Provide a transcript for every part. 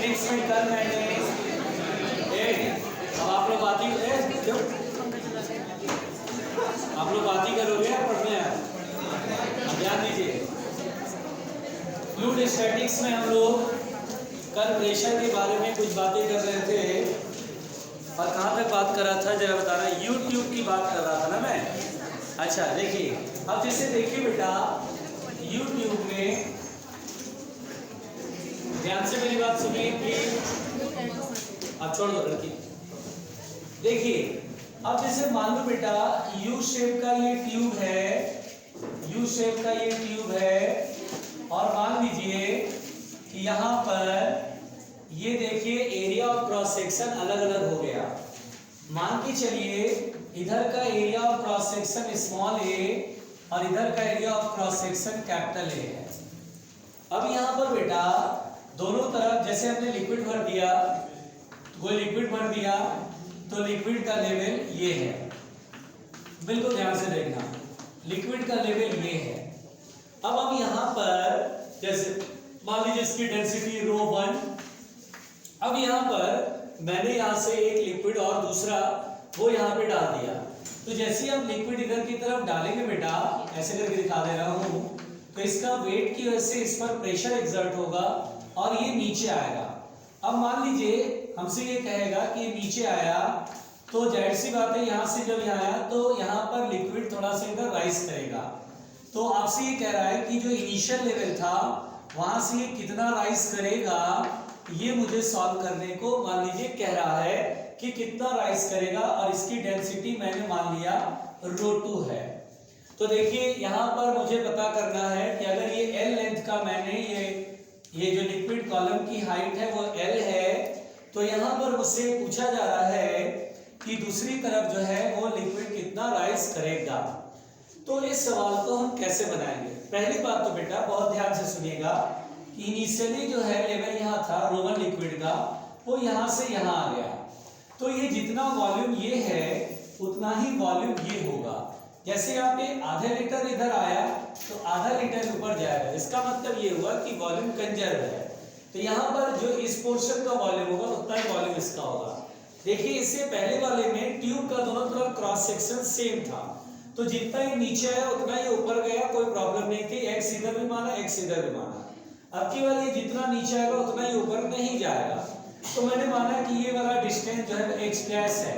Statics में कल मैंने अब आप लोग बात ही क्यों आप लोग बात ही करोगे या पढ़ने यार ध्यान दीजिए। फ्लूइड स्टैटिक्स में हम लोग कल प्रेशर के बारे में कुछ बातें कर रहे थे और कहाँ तक बात कर रहा था जरा बताना। यूट्यूब की बात कर रहा था ना मैं। अच्छा देखिए, अब जैसे देखिए बेटा यूट्यूब में ध्यान से मेरी बात सुनिए प्लीज। अब छोड़ दो लड़की। देखिए अब जैसे मान लो बेटा यू शेप का ये ट्यूब है, यू शेप का ये ट्यूब है और मान लीजिए कि यहाँ पर ये देखिए एरिया ऑफ क्रॉस सेक्शन अलग अलग हो गया। मान के चलिए इधर का area of cross section small A और इधर का area of cross section capital A है। अब यहाँ पर बेटा दोनों तरफ जैसे हमने लिक्विड भर दिया, वो लिक्विड भर दिया तो लिक्विड का लेवल ये है, बिल्कुल ध्यान से देखना, लिक्विड का लेवल ये है। अब हम यहाँ पर जैसे मान लीजिए इसकी डेंसिटी रो 1। अब यहाँ पर मैंने यहाँ से एक लिक्विड और दूसरा वो यहाँ पे डाल दिया, तो जैसे ही हम लिक्विड इधर की तरफ डालेंगे बेटा, ऐसे करके दिखा दे रहा हूँ, तो इसका वेट की वजह से इस पर प्रेशर एक्सर्ट होगा और ये नीचे आएगा। अब मान लीजिए हमसे ये कहेगा कि ये नीचे आया, तो जाहिर सी बात है यहाँ से जब यहाँ आया तो यहाँ पर लिक्विड थोड़ा सा इधर राइज करेगा। तो आपसे ये कह रहा है कि जो इनिशियल लेवल था वहां से ये कितना राइज करेगा, ये मुझे सॉल्व करने को मान लीजिए कह रहा है कि कितना राइज करेगा और इसकी डेंसिटी मैंने मान लिया ρ2 है। तो देखिए यहाँ पर मुझे पता करना है कि अगर ये L लेंथ का मैंने ये जो लिक्विड कॉलम की हाइट है वो L है, तो यहाँ पर मुझसे पूछा जा रहा है कि दूसरी तरफ जो है वो लिक्विड कितना राइज करेगा। तो इस सवाल को हम कैसे बनाएंगे? पहली बात तो बेटा बहुत ध्यान से सुनिएगा कि इनिशियली जो है लेवल यहाँ था रोमन लिक्विड का, वो यहाँ से यहाँ आ गया, तो ये जितना वॉल्यूम ये है उतना ही वॉल्यूम ये होगा। जैसे यहाँ पे आधा लीटर इधर आया तो आधा लीटर ऊपर जाएगा, इसका मतलब ये हुआ कि वॉल्यूम कंजर्व है। तो यहाँ पर जो इस पोर्शन का वॉल्यूम होगा उतना ही वॉल्यूम इसका होगा। देखिए इससे पहले वाले में ट्यूब का दोनों तरफ क्रॉस सेक्शन सेम था, तो जितना ही नीचे आया उतना ही ऊपर गया, कोई प्रॉब्लम नहीं थी। एक्स इधर भी माना, एक्स इधर भी माना। अब की वाली जितना नीचे आएगा उतना ही ऊपर नहीं जाएगा, तो मैंने माना कि ये वाला डिस्टेंस जो है एक्स डैश है।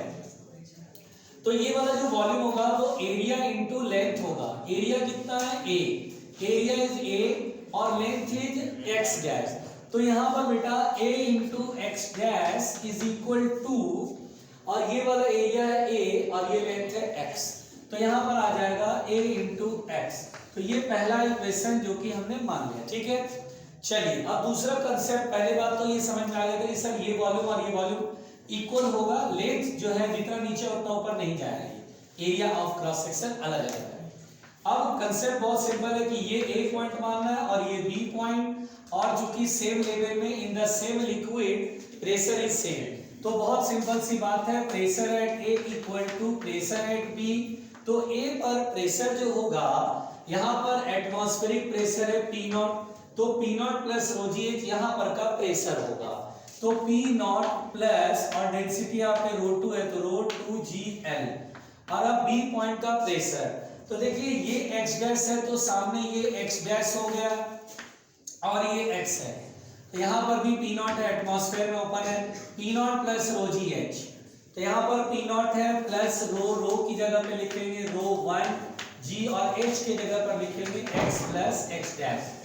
तो ये वाला जो वॉल्यूम होगा वो एरिया इनटू लेंथ होगा। एरिया कितना है ए, एरिया इज ए और लेंथ इज एक्स डैश। तो यहाँ पर बेटा a into x dash is equal to, और ये वाला एरिया है a और ये लेंथ है x, तो यहाँ पर आ जाएगा a इंटू एक्स। तो ये पहला इक्वेशन जो कि हमने मान लिया, ठीक है। चलिए अब दूसरा कंसेप्ट, पहली बात तो ये समझ में आ गया कि सर ये वॉल्यूम और ये वॉल्यूम इक्वल होगा, लेंथ जो है जितना नीचे उतना ऊपर नहीं जाएगा, एरिया ऑफ क्रॉस सेक्शन अलग अलग है। अब कंसेप्ट बहुत सिंपल है कि ये ए पॉइंट मानना है और ये बी पॉइंट, और चूंकि सेम लेवल में in the same liquid pressure is same, तो बहुत सिंपल सी बात है, pressure at A equal to pressure at B. तो ए पर प्रेशर जो होगा, यहाँ पर एटमॉस्फेरिक प्रेशर है पी नॉट, तो पी नॉट प्लस ρgh यहाँ पर का प्रेशर होगा, तो पी नॉट प्लस, और डेंसिटी आपके ρ2 है तो ρ2gl। और अब बी पॉइंट का प्रेशर, तो देखिए ये x डैश है तो सामने ये x डैश हो गया और ये x है, तो यहाँ पर भी पी नॉट है, एटमॉस्फेयर में ओपन है, पी नॉट प्लस ρgh, तो यहाँ पर पी नॉट है प्लस रो की जगह पे लिखेंगे ρ1 g और h की जगह पर लिखेंगे x plus x dash.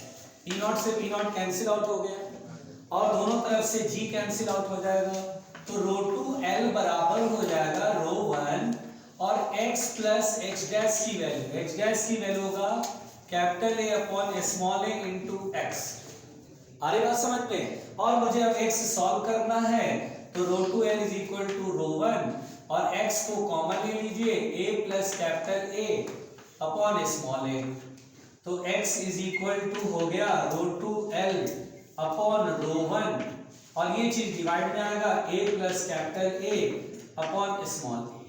P not से पी नॉट कैंसिल आउट हो गया और दोनों तरफ से g कैंसिल आउट हो जाएगा, तो ρ2l बराबर हो जाएगा ρ1 और x प्लस x डैश की वैल्यू, x डैश की वैल्यू होगा capital A upon small a into x। अरे बात समझ में। और मुझे अब x सॉल्व करना है, तो ρ2l इज इक्वल टू ρ1 और x को कॉमन ले लीजिए, a plus capital A upon small a, तो x इज इक्वल टू हो गया ρ2l अपॉन ρ1 और ये चीज डिवाइड में आएगा a plus capital A upon small a।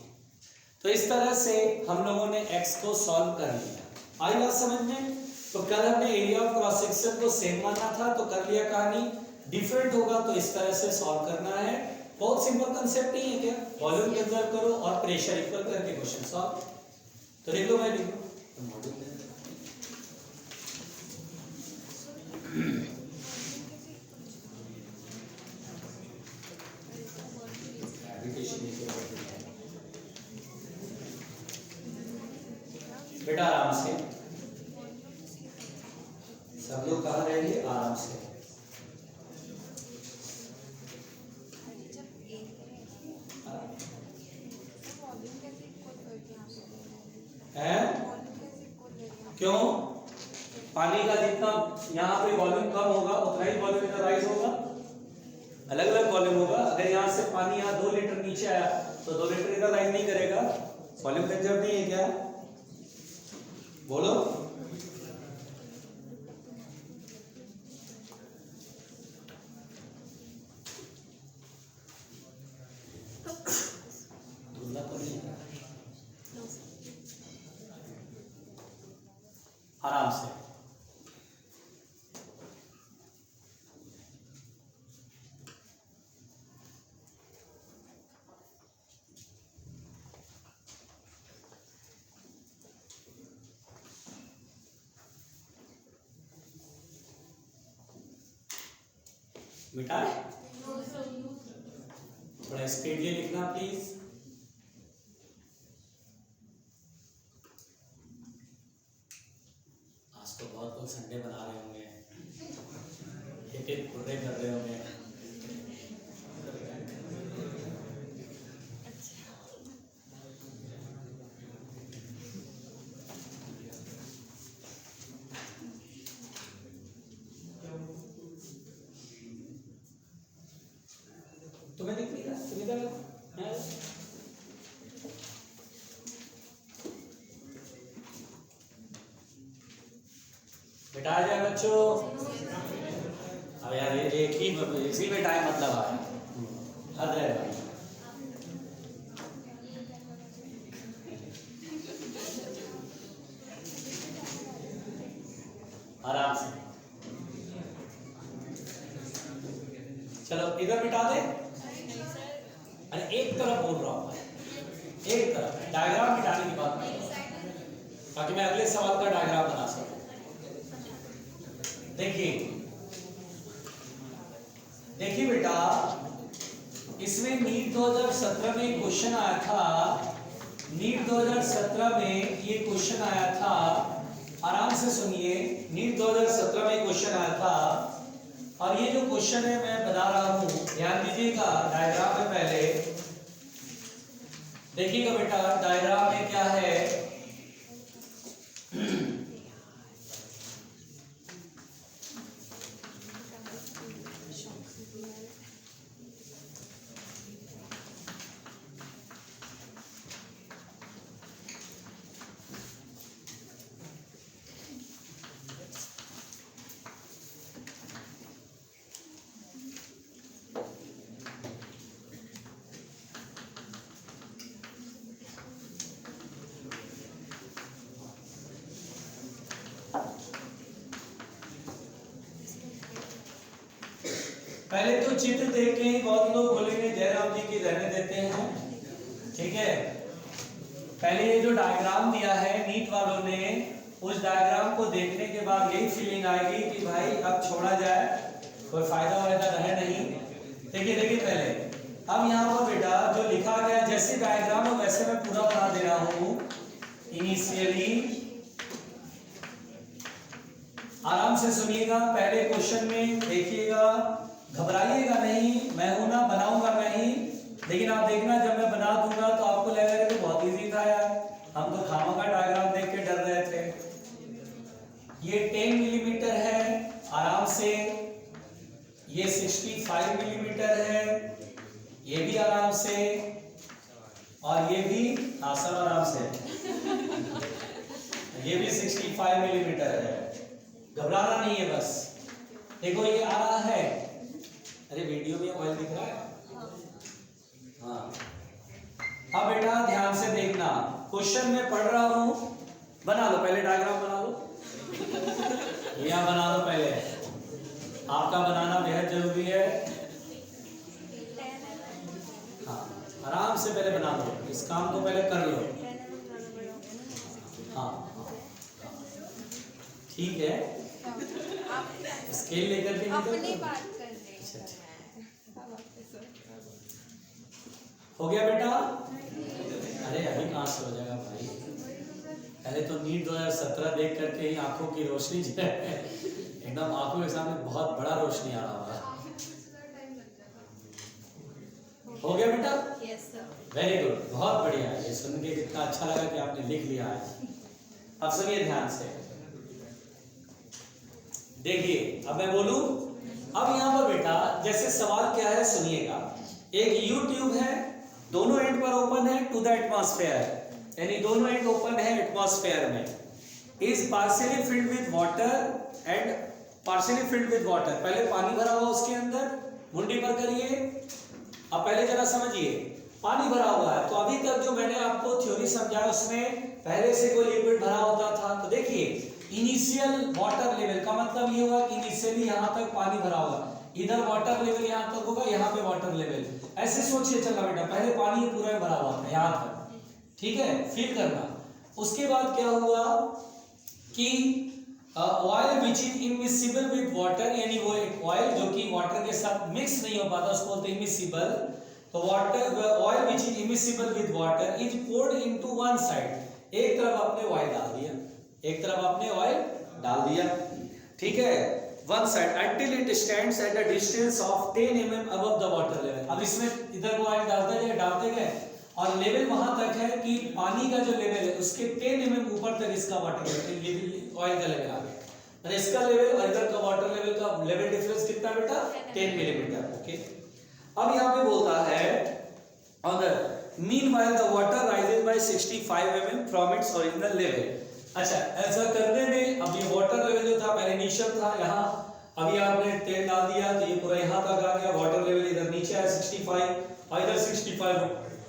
तो इस तरह से हम लोगों ने x को सॉल्व कर लिया। आई बात समझ में? तो कल हमने एरिया ऑफ क्रॉस सेक्शन को सेम माना था तो कर लिया कहानी, डिफरेंट होगा तो इस तरह से सॉल्व करना है। बहुत सिंपल कंसेप्ट नहीं है क्या, वॉल्यूम कंजर्व करो और प्रेशर इक्वल करके क्वेश्चन सॉल्व। तो लिख लो, मैं लिख लो बेटा आराम से, सब लोग कहाँ रहेंगे, आराम से। है क्यों, पानी का जितना यहाँ पे वॉल्यूम कम होगा उतना ही वॉल्यूम इधर राइज होगा, अलग अलग वॉल्यूम होगा। अगर यहाँ से पानी यहाँ 2 लीटर नीचे आया तो 2 लीटर इधर राइज नहीं करेगा, वॉल्यूम कंजर्व नहीं है क्या, बोलो। आराम से मिटाए, थोड़ा स्पीडली लिखना प्लीज। आज तो बहुत लोग संडे बना रहे होंगे, एक पूरे कर रहे होंगे। तुम्हें दिख नहीं रहा, तुम्हें क्या लगा? बेटा आ जाए बच्चों, अब यार एक ही इसी में टाइम मतलब आया, हद है भाई। आराम से चलो, इधर मिटा दे। अरे एक तरफ बोल रहा हूँ, एक तरफ डायग्राम मिटाने की बात नहीं, ताकि मैं अगले सवाल का डायग्राम बना सकूं। देखिए बेटा, इसमें नीट 2017 में क्वेश्चन आया था, नीट 2017 में ये क्वेश्चन आया था, आराम से सुनिए। नीट 2017 में क्वेश्चन आया था और ये जो क्वेश्चन है मैं बता रहा हूं, ध्यान दीजिएगा। डायग्राम में पहले देखिएगा बेटा, डायग्राम में क्या है, पहले तो चित्र देख के ही बहुत लोग बोलेंगे जयराम जी की रहने देते हैं, ठीक है। पहले ये जो डायग्राम दिया है नीट वालों ने, उस डायग्राम को देखने के बाद यही फीलिंग आएगी कि भाई अब छोड़ा जाए, कोई फायदा वायदा रहे नहीं। देखिए पहले, अब यहाँ पर बेटा जो लिखा गया, जैसे डायग्राम है वैसे मैं पूरा बना दे रहा हूँ। इनिशियली आराम से सुनिएगा, पहले क्वेश्चन में देखिएगा, घबराइएगा नहीं, मैं हूं ना, बनाऊंगा मैं ही, लेकिन आप देखना जब मैं बना दूंगा तो आपको लगेगा कि बहुत इजी था यार, हम तो खामखा डायग्राम देख के डर रहे थे। ये 10 मिलीमीटर है, आराम से, ये 65 मिलीमीटर है, ये भी आराम से, और ये भी आसान आराम से, ये भी 65 मिलीमीटर है। घबराना नहीं है बस। देखो ये आ रहा है, अरे वीडियो में ऑयल दिख रहा है, हाँ। अब बेटा ध्यान से देखना, क्वेश्चन में पढ़ रहा हूं, बना लो पहले डायग्राम बना लो, यहाँ बना लो पहले, आपका बनाना बेहद जरूरी है। हाँ, आराम से पहले बना लो, इस काम को पहले कर लो। हाँ ठीक है, स्केल लेकर के अपनी बात कर रहे हैं। हो गया बेटा? अरे अभी कहाँ से हो जाएगा भाई, पहले तो नीट 2017 देख करके ही आंखों की रोशनी जो है एकदम आंखों के सामने बहुत बड़ा रोशनी आ रहा है। हो गया बेटा? Yes sir. वेरी गुड, बहुत बढ़िया। ये सुन के कितना अच्छा लगा कि आपने लिख लिया है। अब सुनिए ध्यान से, देखिए अब मैं बोलूं। अब यहाँ पर बेटा जैसे सवाल क्या है सुनिएगा। एक यू ट्यूब है, दोनों एंड पर ओपन है टू द एटमॉस्फेयर, यानी दोनों एंड ओपन है एटमॉस्फेयर में। Is partially filled with water and partially filled with water. पहले पानी भरा हुआ उसके अंदर, मुंडी पर करिए। अब पहले जरा समझिए, पानी भरा हुआ है तो अभी तक जो मैंने आपको थ्योरी समझाया उसमें पहले से कोई लिक्विड भरा होता था। तो देखिए इनिशियल वाटर लेवल का मतलब ये हुआ कि इनिशियली यहाँ तक पानी भरा होगा, इधर वाटर लेवल यहाँ तक होगा, यहाँ पे वाटर लेवल। ऐसे सोचिए चलना बेटा, पहले पानी पूरा भरा हुआ था यहाँ तक, ठीक है, फील करना। उसके बाद क्या हुआ कि oil which is immiscible with water, यानी वो एक ऑयल जो कि वाटर के साथ मिक्स नहीं हो पाता उसको बोलते हैं इमिसिबल। तो water oil which is immiscible with water is poured into one side. एक तरफ आपने ऑयल डाल दिया, एक तरफ आपने ऑयल डाल दिया, ठीक है, one side until it stands at a distance of 10 mm above the water level। अब इसमें इधर को ऑयल डालते गए और लेवल वहां तक है कि पानी का जो लेवल है उसके 10 mm ऊपर तक इसका वाटर लेवल ऑयल का लेवल आ गया। और इसका लेवल और इधर का वाटर लेवल का लेवल डिफरेंस कितना बेटा? 10 मिलीमीटर। ओके, अब यहाँ पे बोलता है on the meanwhile the water rises by 65 mm from its original level। अच्छा, ऐसा करने में अब ये वाटर लेवल जो था पहले इनिशियल था यहाँ, अभी आपने तेल डाल दिया तो ये पूरा यहाँ तक आ गया, वाटर लेवल इधर नीचे है 65 और इधर 65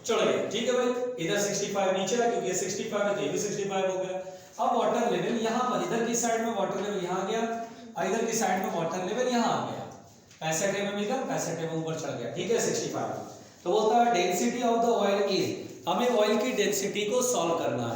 चढ़ गए, ठीक है भाई, इधर 65 नीचे है क्योंकि ये 65 है तो ये भी 65 हो गया। अब वाटर लेवल यहाँ पर, इधर की साइड में वाटर लेवल यहाँ आ गया और इधर की साइड में वाटर लेवल यहाँ आ गया, 65 mm इधर 65 mm ऊपर चढ़ गया, ठीक है 65। तो बोलता है density of the oil is, हमें ऑयल की डेंसिटी को सॉल्व करना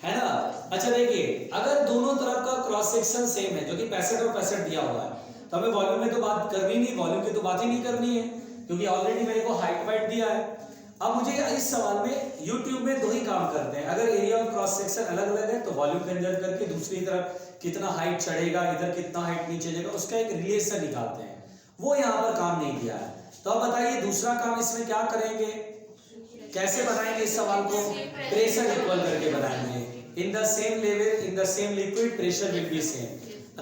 है ना। अच्छा देखिए, अगर दोनों तरफ का क्रॉस सेक्शन सेम है जो कि 65 और 65 दिया हुआ है तो हमें वॉल्यूम में तो बात करनी नहीं, वॉल्यूम की तो बात ही नहीं करनी है क्योंकि ऑलरेडी मेरे को हाइट वाइट दिया है। अब मुझे इस सवाल में यूट्यूब में दो ही काम करते हैं, अगर एरिया ऑफ क्रॉस सेक्शन अलग अलग है तो वॉल्यूम कंजर्व करके दूसरी तरफ कितना हाइट चढ़ेगा, इधर कितना हाइट नीचे जाएगा, उसका एक रिलेशन निकालते हैं, वो यहाँ पर काम नहीं दिया है। तो अब बताइए दूसरा काम इसमें क्या करेंगे, कैसे बनाएंगे इस सवाल को? प्रेशर इक्वल करके बनाएंगे। इन the same level in the same liquid pressure will be same.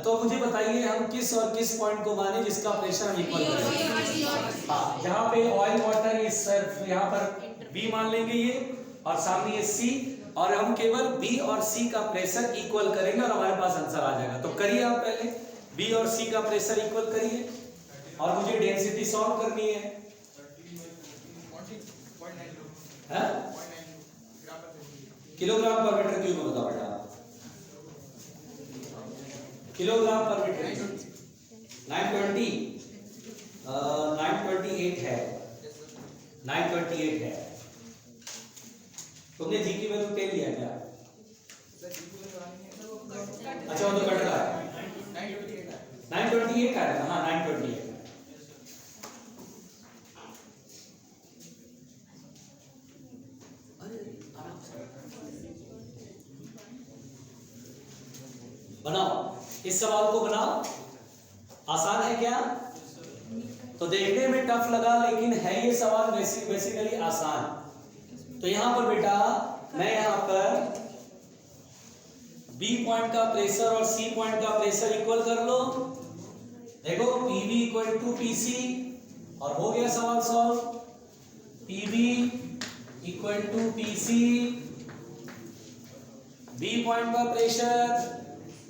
तो मुझे बताइए हम किस और किस पॉइंट को माने जिसका प्रेशर हम इक्वल करेंगे? हाँ, जहाँ पे ऑयल वाटर इस सिर्फ यहाँ पर बी मान लेंगे ये, और सामने ये सी, और हम केवल बी और सी का प्रेशर इक्वल करेंगे और हमारे पास आंसर आ जाएगा। तो करिए आप पहले बी और सी का प्रेशर इक्वल करिए और मुझे डेंसिटी सॉल्व करनी है। किलोग्राम पर मीटर क्यूब में बताओ बेटा, किलोग्राम पर मीटर 928 है, 928 है। तुमने जीके में तो 10 लिया क्या? अच्छा वो तो कट रहा है, 928 है ना? हाँ 928। बनाओ, इस सवाल को बनाओ। आसान है क्या? तो देखने में टफ लगा लेकिन है ये सवाल बेसिकली आसान। तो यहां पर बेटा मैं यहां पर बी पॉइंट का प्रेशर और सी पॉइंट का प्रेशर इक्वल कर लो। देखो PV इक्वल टू PC और हो गया सवाल solve. PV equal to PC, B point का प्रेशर,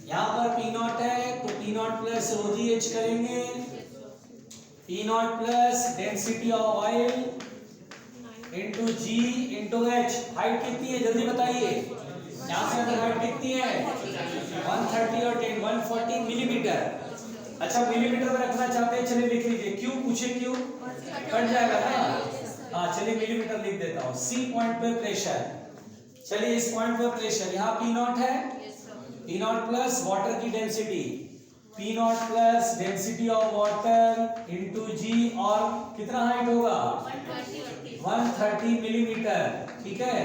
यहां पर P0 है तो P0 प्लस ρGH करेंगे, P0 plus density of oil into G into H। Height कितनी है जल्दी बताइए, यहां से अंदर हाइट कितनी है? 130 और 10 140 मिलीमीटर। अच्छा मिलीमीटर में रखना चाहते हैं, चलिए लिख लीजिए क्यू, पूछे क्यू कट जाएगा ना। हाँ चलिए मिलीमीटर लिख देता हूँ। सी पॉइंट पे प्रेशर, चलिए इस पॉइंट पे प्रेशर, यहाँ पी नॉट है, पी नॉट प्लस वाटर की density, P naught plus density of water into G, और कितना हाइट होगा 130 मिलीमीटर। ठीक है,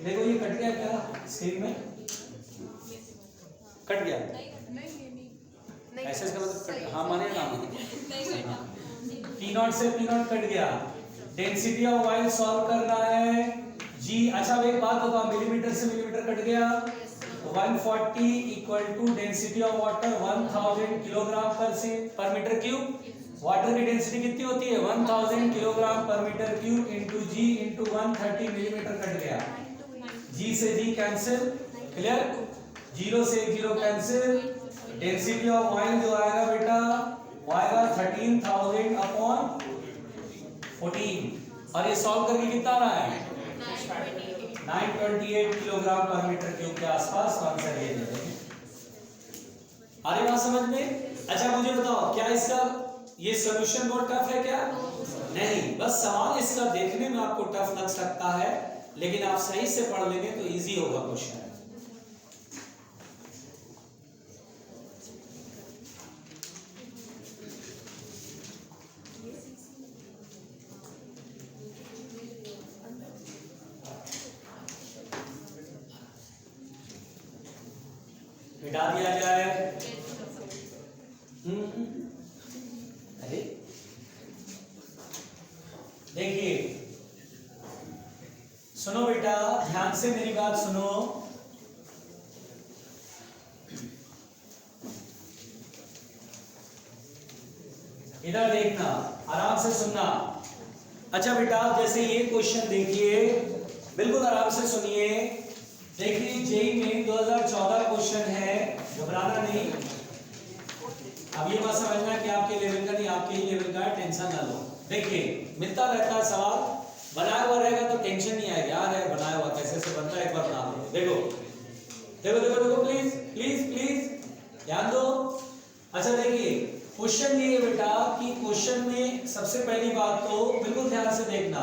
देखो ये कट गया क्या स्क्रीन में, कट गया ऐसे इसका मतलब कट, हाँ माने ना, पी नॉट से पी नॉट कट गया। डेंसिटी ऑफ ऑयल सॉल्व करना है जी। अच्छा एक बात बताओ, मिलीमीटर से मिलीमीटर कट गया, 140 equal to density of water 1000 kilogram per metre cube. Water की डेंसिटी कितनी होती है 1000 kilogram per metre cube into G into 130 millimetre cut गया। जी से जी कैंसिल, क्लियर, जीरो से zero cancel. Density of oil जो आएगा बेटा वो आएगा 13000 अपॉन 14, और ये सॉल्व करके कितना आ रहा है 928 किलोग्राम पर मीटर क्यूब के आसपास आंसर ये दे देंगे। आ रही बात समझ में? अच्छा मुझे बताओ क्या इसका ये सॉल्यूशन बहुत टफ है क्या? नहीं, बस सवाल इसका देखने में आपको टफ लग सकता है, लेकिन आप सही से पढ़ लेंगे तो इजी होगा क्वेश्चन। मिटा दिया जाए। अरे देखिए सुनो बेटा, ध्यान से मेरी बात सुनो। इधर देखना, आराम से सुनना। अच्छा बेटा जैसे ये क्वेश्चन देखिए, बिल्कुल आराम से सुनिए। देखिए जेई में 2014 क्वेश्चन है, घबराना नहीं। अब ये मत समझना कि आपके लेवल का नहीं, आपके ही लेवल का है, टेंशन ना लो। देखिए मिलता रहता है सवाल, बनाया हुआ रहेगा तो टेंशन नहीं आएगी। यार है बनाया हुआ कैसे से बनता है, एक बार बना लो। देखो देखो देखो देखो, प्लीज प्लीज प्लीज ध्यान दो। अच्छा देखिए क्वेश्चन ये है बेटा कि क्वेश्चन में सबसे पहली बात तो बिल्कुल ध्यान से देखना,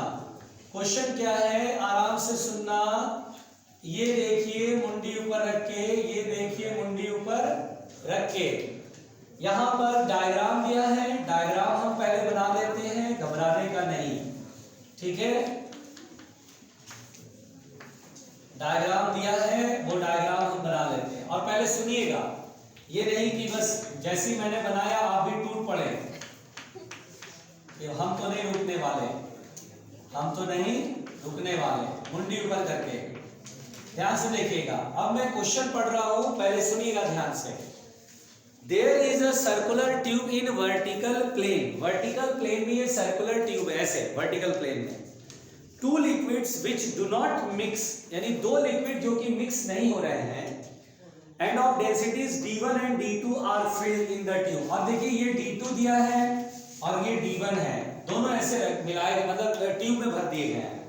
क्वेश्चन क्या है आराम से सुनना। ये देखिए मुंडी ऊपर रख के, ये देखिए मुंडी ऊपर रख के, यहां पर डायग्राम दिया है, डायग्राम हम पहले बना लेते हैं, घबराने का नहीं, ठीक है। डायग्राम दिया है, वो डायग्राम हम बना लेते हैं, और पहले सुनिएगा, ये नहीं कि बस जैसे मैंने बनाया आप भी टूट पड़े। हम तो नहीं रुकने वाले, हम तो नहीं रुकने वाले। मुंडी ऊपर करके ध्यान से देखिएगा। अब मैं क्वेश्चन पढ़ रहा हूं, पहले सुनिएगा ध्यान से। There is a circular tube in vertical plane. Vertical plane में ये circular tube है, ऐसे vertical plane में। Two liquids which do not mix, यानी दो लिक्विड जो कि मिक्स नहीं हो रहे हैं, and of densities D1 and D2 are filled in the tube। और देखिए ये D2 दिया है और ये D1 है, दोनों ऐसे मिलाए गए, मतलब ट्यूब में भर दिए गए हैं।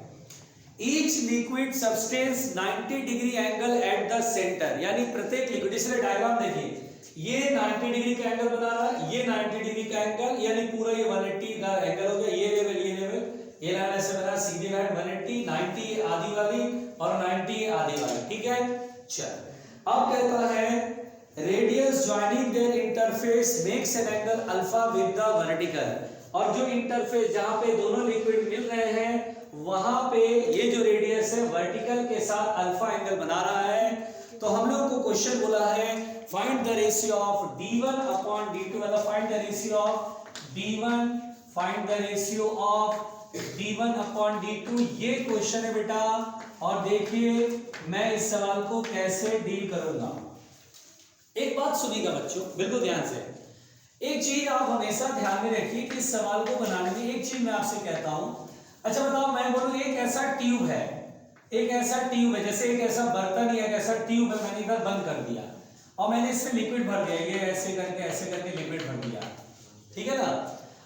Each liquid substance 90 degree angle at the centre, यानी प्रत्येक लिक्विड, इसलिए डायग्राम देखिए, ये 90 डिग्री का एंगल बना रहा है, ये 90 डिग्री का एंगल, यानी पूरा ये 180 का एंगल हो गया। ये लेवल, ये लेवल, ये लाइन ऐसे बना, सीधी लाइन 180, 90 आधी वाली और 90 आधी वाली, ठीक है। चल अब कहता है radius joining their interface makes an angle alpha with the vertical. और जो इंटरफेस जहां पे दोनों लिक्विड मिल रहे हैं वहां पे ये जो रेडियस है वर्टिकल के साथ अल्फा एंगल बना रहा है। तो हम लोग को क्वेश्चन बोला है find the ratio of D1 upon D2, मतलब find the ratio of D1, find the ratio of D1 upon D2, ये क्वेश्चन है बेटा। और देखिए मैं इस सवाल को कैसे डील करूंगा। एक बात सुनिएगा बच्चों बिल्कुल ध्यान से, एक चीज आप हमेशा ध्यान में रखिए कि इस सवाल को बनाने में एक चीज मैं आपसे कहता हूं। अच्छा बताओ, मैं बोलूं एक ऐसा ट्यूब है, एक ऐसा ट्यूब है, जैसे एक ऐसा बर्तन या एक ऐसा ट्यूब है, मैंने इधर बंद कर दिया और मैंने इसमें लिक्विड भर दिया, ये ऐसे करके लिक्विड भर दिया, ठीक है ना।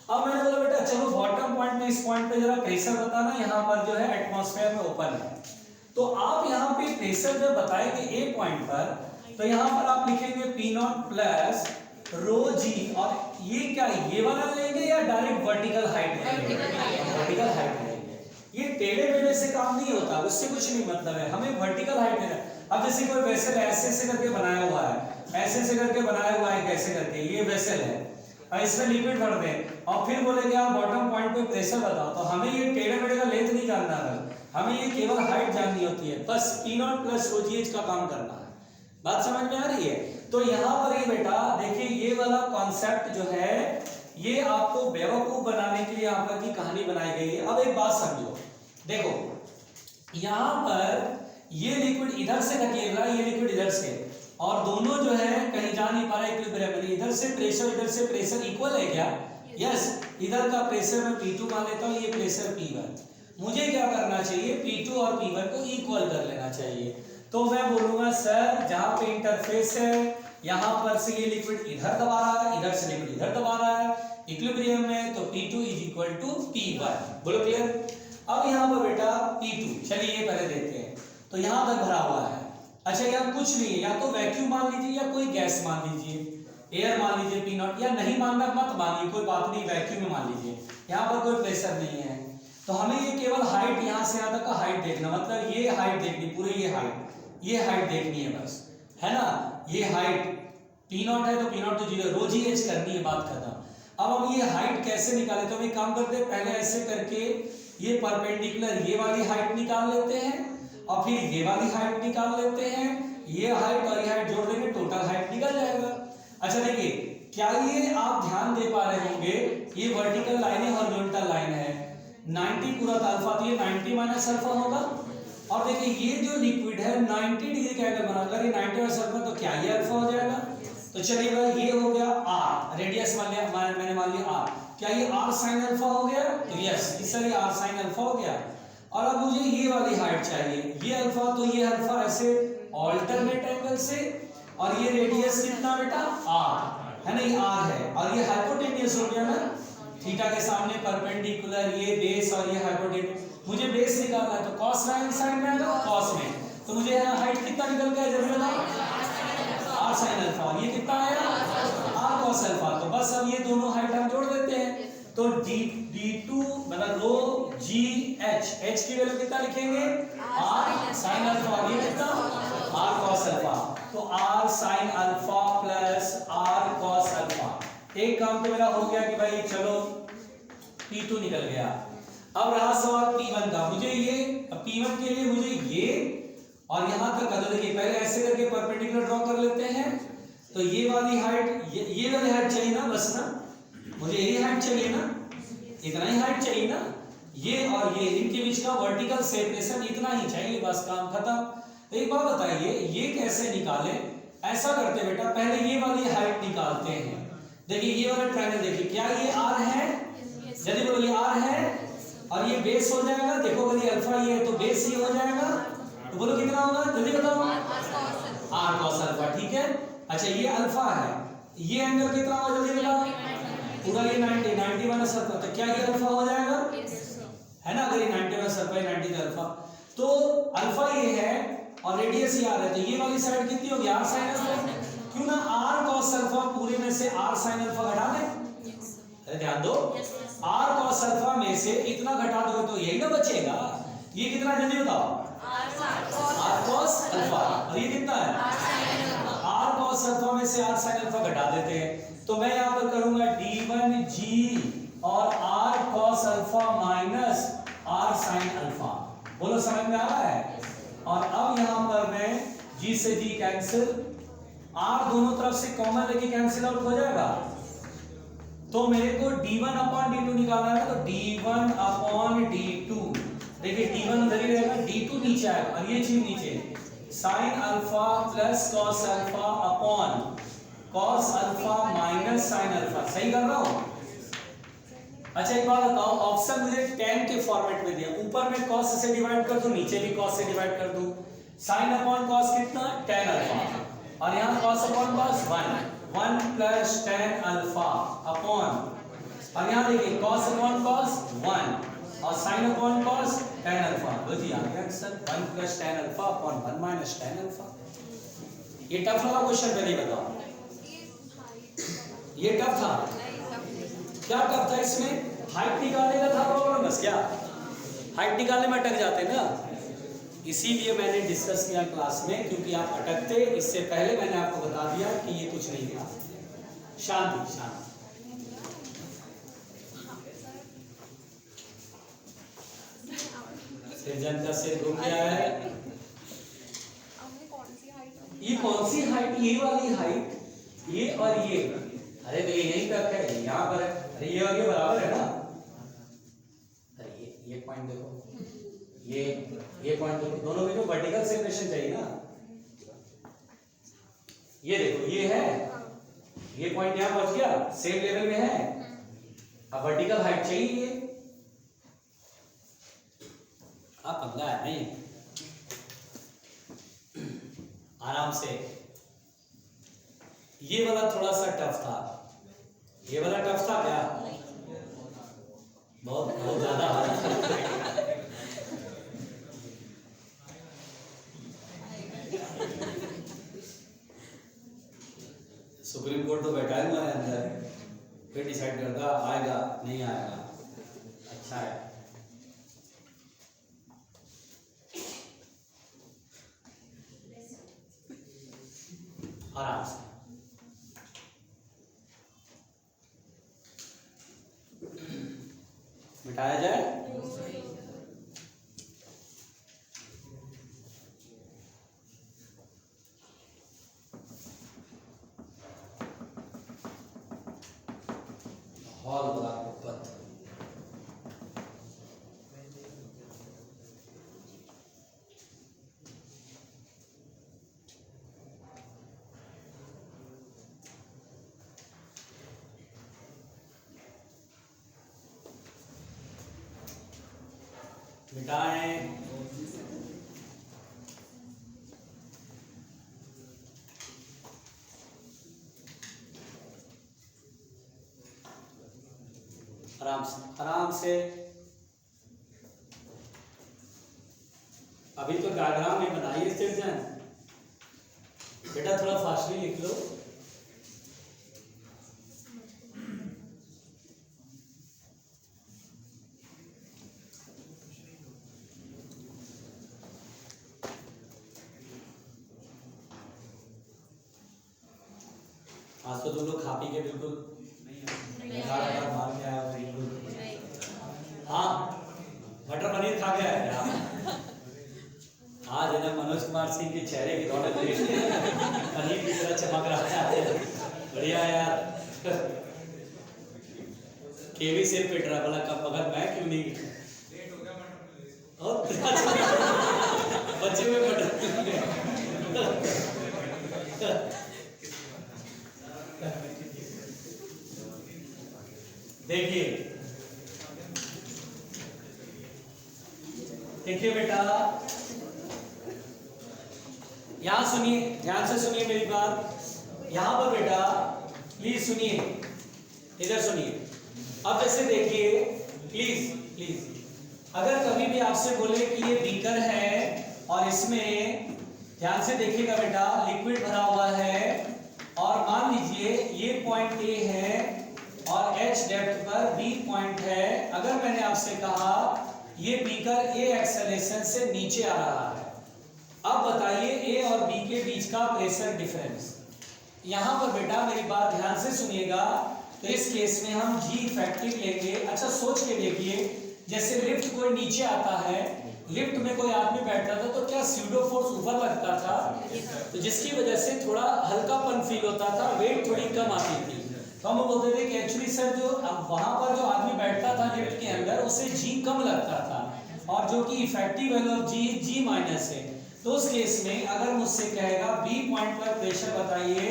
अब मैंने बोला बेटा चलो बॉटम पॉइंट में, इस पॉइंट पे जरा प्रेशर बताना, यहाँ पर जो है एटमॉस्फेयर में ओपन है। तो आप यहाँ पे प्रेशर जब बताएंगे ए पॉइंट पर, तो यहाँ पर आप लिखेंगे P0 प्लस रो जी, और ये क्या है, ये वाला लेंगे या डायरेक्ट वर्टिकल हाइट लेंगे? वर्टिकल हाइट लेंगे। ये टेढ़े मेढ़े से काम नहीं होता, उससे कुछ नहीं मतलब है, हमें वर्टिकल हाइट लेना है। अब जैसे कोई वेसल ऐसे ऐसे करके बनाया हुआ है, ऐसे ऐसे करके बनाया हुआ है, कैसे करके, ये वेसल है और इसमें लिक्विड भर दें और फिर बोलेंगे आप बॉटम पॉइंट पे प्रेशर बताओ, तो हमें ये टेढ़े मेढ़े का लेंथ नहीं जानना है, हमें ये केवल हाइट जाननी होती है, बस P0 प्लस ρgh का काम करना है। बात समझ में आ रही है? तो यहाँ पर ये बेटा देखिए, ये वाला कॉन्सेप्ट जो है ये आपको बेवकूफ बनाने के लिए यहाँ पर की कहानी बनाई गई है। अब एक बात समझो, देखो यहाँ पर ये लिक्विड इधर से धकेल रहा है, ये लिक्विड इधर से, और दोनों जो है कहीं जा नहीं पा रहा है इक्विलिब्रियम में, इधर से प्रेशर इक्वल है क्या? यस, इधर का प्रेशर मैं P2 मान लेता हूँ, ये प्रेशर P1। मुझे क्या करना चाहिए, P2 और P1 को इक्वल कर लेना चाहिए। तो मैं बोलूंगा सर जहां पे इंटरफेस है यहां पर से ये लिक्विड इधर दबा रहा है, इधर से लिक्विड इधर दबा रहा है इक्विलिब्रियम में, तो P2 = P1। बोलो क्लियर? अब यहां पर बेटा P2, चलिए ये पहले देखते हैं। तो यहां तक भरा हुआ है, अच्छा यहाँ कुछ नहीं है, या तो वैक्यूम मान लीजिए या कोई गैस मान लीजिए, एयर मान लीजिए P0, या नहीं मानना मत मानिए, कोई बात नहीं, वैक्यूम में मान लीजिए, यहाँ पर कोई प्रेशर नहीं है। तो हमें ये केवल हाइट, यहाँ से यहाँ तक का हाइट देखना, मतलब ये हाइट देखनी, पूरे ये हाइट देखनी है बस, है ना? ये हाइट P0 है तो P0 तो 0, ρgh करनी है, बात खत्म। अब हम ये हाइट कैसे निकाले, तो हम एक काम करते हैं, पहले ऐसे करके ये परपेंडिकुलर ये वाली हाइट निकाल लेते हैं और फिर ये वाली हाइट निकाल लेते हैं, ये हाइट और ये हाइट जोड़ देंगे, टोटल हाइट निकल जाएगा। अच्छा देखिए, क्या ये आप ध्यान दे पा रहे होंगे, ये वर्टिकल लाइन है, हॉरिजॉन्टल लाइन है, 90 पूरा अल्फा, तो ये 90 माइनस अल्फा होगा। और देखिए ये जो लिक्विड है 90 डिग्री का एंगल बना, अगर ये 90 माइनस अल्फा तो क्या ये अल्फा हो जाएगा? तो चलिए भाई ये हो गया r, रेडियस मान लिया, मैंने मान लिया r, क्या ये r sin अल्फा हो गया? तो यस, इसलिए r sin अल्फा हो गया। और अब मुझे ये वाली हाइट चाहिए, ये अल्फा, तो ये अल्फा ऐसे ऑल्टरनेट एंगल से, और ये रेडियस कितना बेटा? r है ना, ये r है, और ये हाइपोटेन्यूस हो गया ना, थीटा के सामने परपेंडिकुलर, ये बेस और ये हाइपोटेन्यूस। मुझे बेस निकालना है तो cos sin में आएगा, cos में, तो मुझे यहाँ हाइट कितना निकल गया जल्दी बताओ? r sin अल्फा, ये कितना आया? r cos alpha. तो बस अब ये दोनों हाइट हम जोड़ देते हैं, तो d2 मतलब रो जी h, h की वैल्यू कितना लिखेंगे? r sin अल्फा, ये कितना? r cos alpha. तो r sin alpha plus r cos alpha. एक काम तो मेरा हो गया कि भाई चलो P2 निकल गया। अब रहा सवाल P1 का, मुझे ये P1 के लिए मुझे ये और यहां तक का, तो देखिए पहले ऐसे करके परपेंडिकुलर ड्रॉ कर लेते हैं, तो ये वाली हाइट, ये वाली हाइट चाहिए ना, बस ना, मुझे यही हाइट चाहिए ना, इतना ही हाइट चाहिए ना, ये और ये इनके बीच का वर्टिकल सेपरेशन इतना ही चाहिए, बस काम खत्म। तो एक बात बताइए, ये कैसे निकाले? ऐसा करते बेटा, पहले ये वाली हाइट निकालते हैं। देखिए ये वाला ट्रायंगल देखिए, क्या ये r है? जल्दी बोलो, ये r है, और ये बेस हो जाएगा, देखो अगर ये अल्फा ये है तो बेस ये हो जाएगा, तो बोलो कितना होगा, जल्दी बताओ? r cos अल्फा, ठीक है। अच्छा ये अल्फा है, ये एंगल कितना होगा, जल्दी बताओ? पूरा ये 90 माइनस अल्फा, तो क्या ये अल्फा हो जाएगा? है ना, अगर ये 90 माइनस अल्फा, 90 का अल्फा, तो अल्फा ये है और रेडियस ये r है, तो ये वाली साइड कितनी होगी? r sin alpha. क्यों ना r cos अल्फा पूरे में से r sin अल्फा घटा दें, अरे ध्यान दो, r cos अल्फा में से इतना घटा दोगे तो यही ना बचेगा, ये कितना जल्दी बताओ? r cos अल्फा, और ये कितना है? r cos अल्फा में से r sin अल्फा घटा देते हैं, तो मैं यहाँ पर करूंगा d1g और r cos alpha minus r sin alpha. बोलो समझ में आ रहा है? और अब यहाँ पर मैं g से g कैंसिल, r दोनों तरफ से कॉमन लेके कैंसिल आउट हो जाएगा, तो मेरे को d1 अपॉन d2 निकालना है, तो d1 अपॉन d2, देखिए d1 उधर ही रहेगा, d2 नीचे आएगा और ये चीज नीचे, sin alpha plus cos alpha upon cos alpha minus sin alpha. सही कर रहा हूं? अच्छा एक बात बताओ, ऑप्शन मुझे tan के फॉर्मेट में दिया, ऊपर में cos से डिवाइड कर दूं, नीचे भी cos से डिवाइड कर दूं, sin अपॉन cos कितना? tan अल्फा, और यहाँ cos upon cos 1 plus tan alpha upon, और यहाँ देखिए cos अपॉन cos 1 और sin upon cos tan alpha. बुझिए आ गया answer, 1 plus tan alpha upon 1 minus tan alpha. ये टफ वाला क्वेश्चन पहले बताओ। ये टफ था। क्या टफ था इसमें? हाइट निकालने का था प्रॉब्लम, बस क्या हाइट निकालने में अटक जाते ना, इसीलिए मैंने डिस्कस किया क्लास में, क्योंकि आप अटकते। इससे पहले मैंने आपको बता दिया कि ये कुछ नहीं था। शांति शांति। सृजन का सिर घूम गया है। ये कौन सी हाइट? ये वाली हाइट, ये और ये। अरे तो ये यहीं तक है, यहाँ पर है। अरे ये और ये बराबर है ना। अरे ये पॉइंट देखो, ये पॉइंट देखो, दोनों में जो वर्टिकल सेपरेशन चाहिए ना, ये देखो ये है, ये पॉइंट यहाँ पहुंच गया, सेम लेवल में है। अब वर्टिकल हाइट चाहिए, आप पंगा है नहीं। आराम से। ये वाला थोड़ा सा टफ था। ये वाला टफ था क्या? बहुत बहुत ज्यादा हार्ड था। सुप्रीम कोर्ट तो बैठा हुआ है अंदर, फिर डिसाइड करता आएगा नहीं आएगा। अच्छा है। आराम से। मिटाया जाए। हॉल बड़ा पद। मिटाएं। आराम से आराम से। अभी तो डायग्राम में बनाइए सृजन। बेटा थोड़ा फास्टली लिख लो। आज तो तुम लोग खा पी के बिल्कुल मार के आया बिल्कुल। हाँ, मटर पनीर खा के आया आप। आज है ना मनोज कुमार सिंह के चेहरे की रौनक देखिए, पनीर की तरह चमक रहा है। बढ़िया यार। केवी सिर पिट रहा, बोला कब मगर मैं क्यों नहीं। और बच्चे में मटर। देखिए देखिए बेटा, यहां सुनिए, ध्यान से सुनिए मेरी बात। यहां पर बेटा प्लीज सुनिए, इधर सुनिए। अब जैसे देखिए, प्लीज प्लीज, अगर कभी भी आपसे बोले कि ये बीकर है और इसमें ध्यान से देखिएगा बेटा, लिक्विड भरा हुआ है और मान लीजिए ये पॉइंट ए है और H डेप्थ पर B पॉइंट है। अगर मैंने आपसे कहा ये बीकर A एक्सेलेरेशन से नीचे आ रहा है, अब बताइए A और B के बीच का प्रेशर डिफरेंस। यहां पर बेटा मेरी बात ध्यान से सुनिएगा। तो इस केस में हम G इफेक्टिव लेंगे। अच्छा सोच के देखिए, जैसे लिफ्ट कोई नीचे आता है, लिफ्ट में कोई आदमी बैठता था तो क्या स्यूडो फोर्स ऊपर लगता था, तो जिसकी वजह से थोड़ा हल्कापन फील होता था, वेट थोड़ी कम आती थी। तो हम बोलते थे कि एक्चुअली सर जो वहां पर जो आदमी बैठता था लिफ्ट के अंदर, उसे G कम लगता था, और जो कि effective value of G minus है। तो उस केस में अगर मुझसे कहेगा B पॉइंट पर प्रेशर बताइए,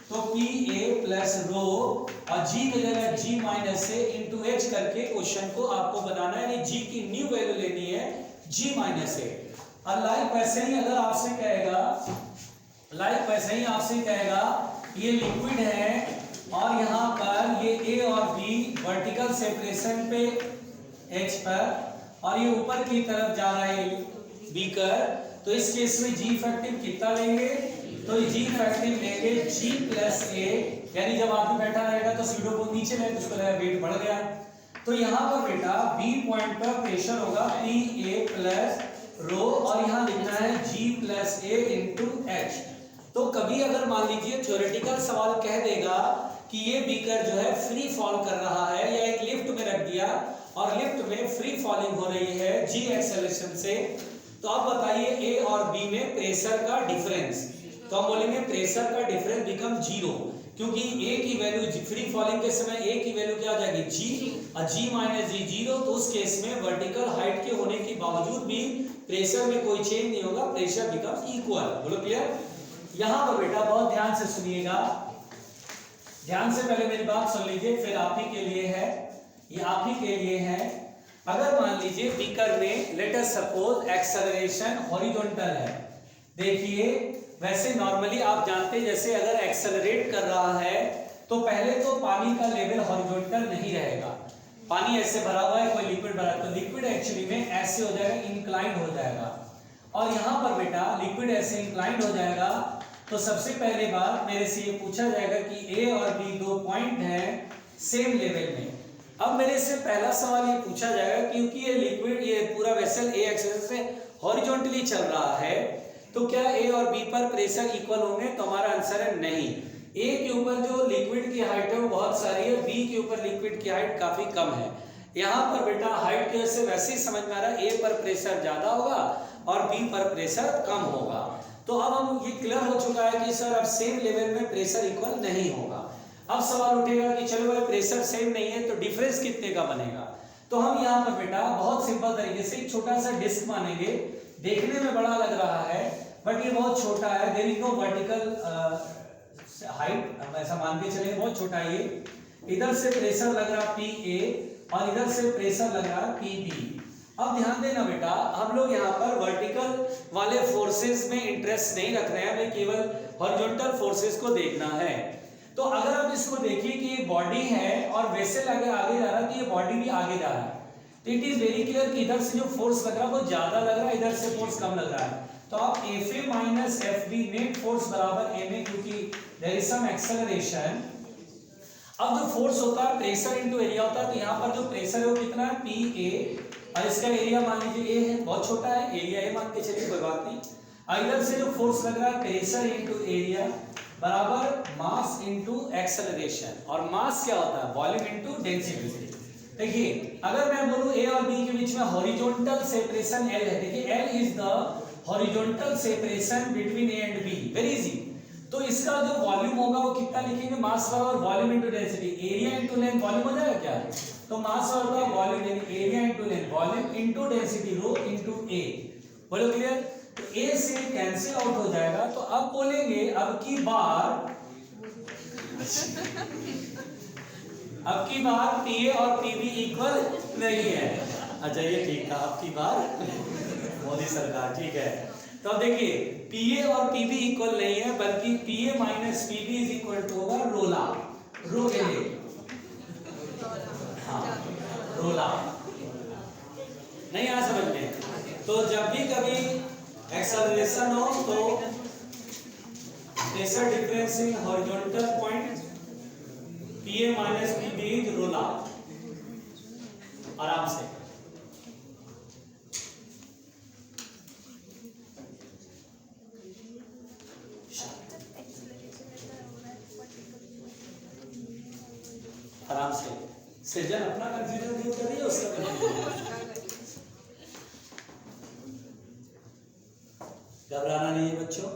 तो PA प्लस रो और G मिलेगा G माइनस से इंटू H करके क्वेश्चन को आपको बनाना है, यानी G की न्यू वैल्यू लेनी है G माइनस से। और लाइक वैसे ही अगर आपसे कहेगा ये लिक्विड है और यहाँ पर ये A और B वर्टिकल सेपरेशन पे H पर, और ये ऊपर की तरफ जा रहा है बीकर, तो इस केस में G इफेक्टिव कितना लेंगे? तो जी इफेक्टिव लेंगे जी प्लस ए, यानी जब आदमी बैठा रहेगा तो सीटों को नीचे में उसको लगेगा वेट बढ़ गया। तो यहाँ पर बेटा बी पॉइंट पर प्रेशर होगा पी ए प्लस रो, और यहाँ लिखना है जी प्लस ए इंटू एच। तो कभी अगर मान लीजिए थ्योरेटिकल सवाल कह देगा कि ये बीकर जो है फ्री फॉल कर रहा है, या एक लिफ्ट में रख दिया और लिफ्ट में फ्री फॉलिंग हो रही है जी एक्सेलरेशन से, तो अब बताइए ए और बी में प्रेशर का डिफरेंस। तो हम बोलेंगे प्रेशर का डिफरेंस बिकम जीरो, क्योंकि ए की वैल्यू फ्री फॉलिंग के समय ए की वैल्यू क्या आ जाएगी जी, और जी माइनस जी जीरो। तो उस केस में वर्टिकल हाइट के होने के बावजूद भी प्रेशर में कोई चेंज नहीं होगा, प्रेशर बिकम्स इक्वल। बोलो क्लियर? यहां पर बेटा बहुत ध्यान से सुनिएगा, ध्यान से पहले मेरी बात सुन लीजिए, फिर आप ही के लिए है, ये आप ही के लिए है। अगर मान लीजिए बीकर में let us suppose acceleration horizontal है, देखिए वैसे नॉर्मली आप जानते हैं जैसे अगर एक्सेलरेट कर रहा है तो पहले तो पानी का लेवल हॉरिजॉन्टल नहीं रहेगा, पानी ऐसे भरा हुआ है, कोई लिक्विड भरा है, तो लिक्विड एक्चुअली में ऐसे हो जाएगा, इंक्लाइंड हो जाएगा। और यहाँ पर बेटा लिक्विड ऐसे इंक्लाइंड हो जाएगा, तो सबसे पहले बात मेरे से ये पूछा जाएगा कि ए और बी दो पॉइंट हैं सेम लेवल में। अब मेरे से पहला सवाल ये पूछा जाएगा क्योंकि ये लिक्विड, ये पूरा वेसल ए एक्सिस से हॉरिजॉन्टली चल रहा है, तो क्या ए और बी पर प्रेशर इक्वल होंगे? तो हमारा आंसर है नहीं। ए के ऊपर जो लिक्विड की हाइट है वो बहुत सारी है, बी के ऊपर लिक्विड की हाइट काफी कम है। यहाँ पर बेटा हाइट की वजह से वैसे ही समझ में आ रहा है ए पर प्रेशर ज्यादा होगा और बी पर प्रेशर कम होगा। तो अब हम ये क्लियर हो चुका है कि सर अब सेम लेवल में प्रेशर इक्वल नहीं होगा। अब सवाल उठेगा कि चलो भाई प्रेशर सेम नहीं है तो डिफरेंस कितने का बनेगा? तो हम यहाँ पर बेटा बहुत सिंपल तरीके से एक छोटा सा डिस्क मानेंगे, देखने में बड़ा लग रहा है बट ये बहुत छोटा है, there is no vertical height, हम ऐसा मान के चलेंगे बहुत छोटा है ये। इधर से प्रेशर लग रहा पी ए और इधर से प्रेशर लग रहा पी बी। अब ध्यान देना बेटा, हम लोग यहाँ पर वर्टिकल वाले फोर्सेस में इंटरेस्ट नहीं रख रहे हैं, हमें केवल हॉरिजॉन्टल फोर्सेस को देखना है। तो अगर आप इसको देखिए कि ये बॉडी है और वेसल आगे आगे जा रहा है, तो ये बॉडी भी आगे जा रहा है, तो इट इज वेरी क्लियर कि इधर से जो फोर्स लग रहा है वो ज्यादा लग रहा है, इधर से फोर्स कम लग रहा है। तो आप Fa minus F B net force बराबर ma, क्योंकि देयर इज सम एक्सेलरेशन। अब जो फोर्स होता है प्रेशर इनटू एरिया होता है, तो यहाँ पर जो प्रेशर है वो कितना है पी ए, और इसका एरिया मान लीजिए ए है, बहुत छोटा है, एरिया ए मान के चलिए कोई बात नहीं। इधर से जो फोर्स लग रहा है प्रेशर इनटू एरिया बराबर मास इनटू एक्सेलरेशन, और मास क्या होता है वॉल्यूम इनटू डेंसिटी। देखिए अगर मैं बोलूं ए और बी के बीच में हॉरिजॉन्टल सेपरेशन L है, देखिए L is the horizontal separation between A and B, very easy. तो इसका जो वॉल्यूम होगा वो कितना लिखेंगे, मास बराबर volume into density, area into length, volume हो जाएगा क्या? तो मास बराबर वॉल्यूम यानी area into length, volume into density rho into A. बोलो क्लियर? तो ए से कैंसिल आउट हो जाएगा, तो अब बोलेंगे अब की बार पीए और पीबी इक्वल नहीं है। अच्छा ये ठीक था, अब की बार मोदी सरकार, ठीक है। तो अब देखिए पीए और पीबी इक्वल नहीं है, बल्कि PA minus PB is equal to होगा रोला, रो ए, हाँ रोला, नहीं आ समझ में? तो जब भी कभी एक्सेलरेशन हो तो pressure difference in horizontal point PA minus PB is रोला, आराम से। आराम से सृजन अपना कंफ्यूजन दूर कर रही है, उसका घबराना नहीं है बच्चों।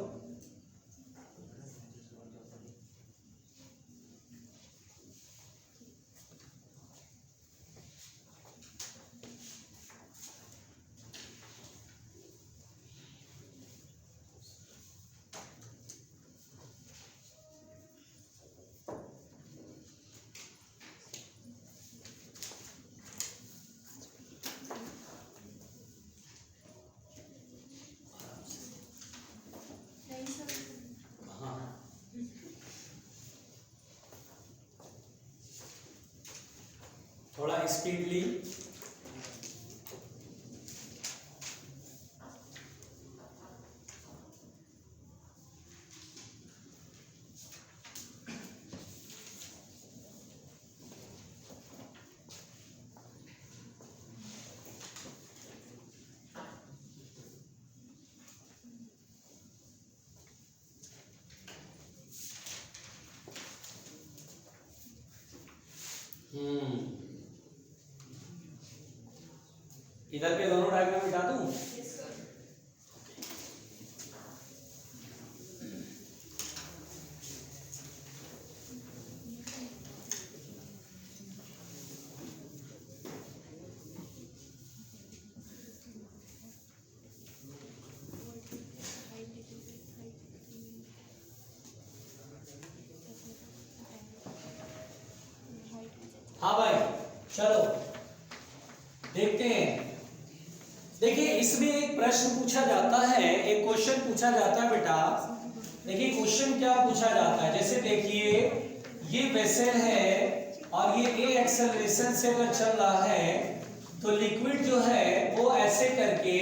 थोड़ा स्पीडली, इधर के दोनों डायग्राम मिटा दूं? हाँ भाई चलो देखते हैं। देखिए इसमें एक प्रश्न पूछा जाता है, एक क्वेश्चन पूछा जाता है बेटा। देखिए क्वेश्चन क्या पूछा जाता है, जैसे देखिए ये वेसल है और ये ए एक्सेलरेशन से अगर चल रहा है तो लिक्विड जो है वो ऐसे करके,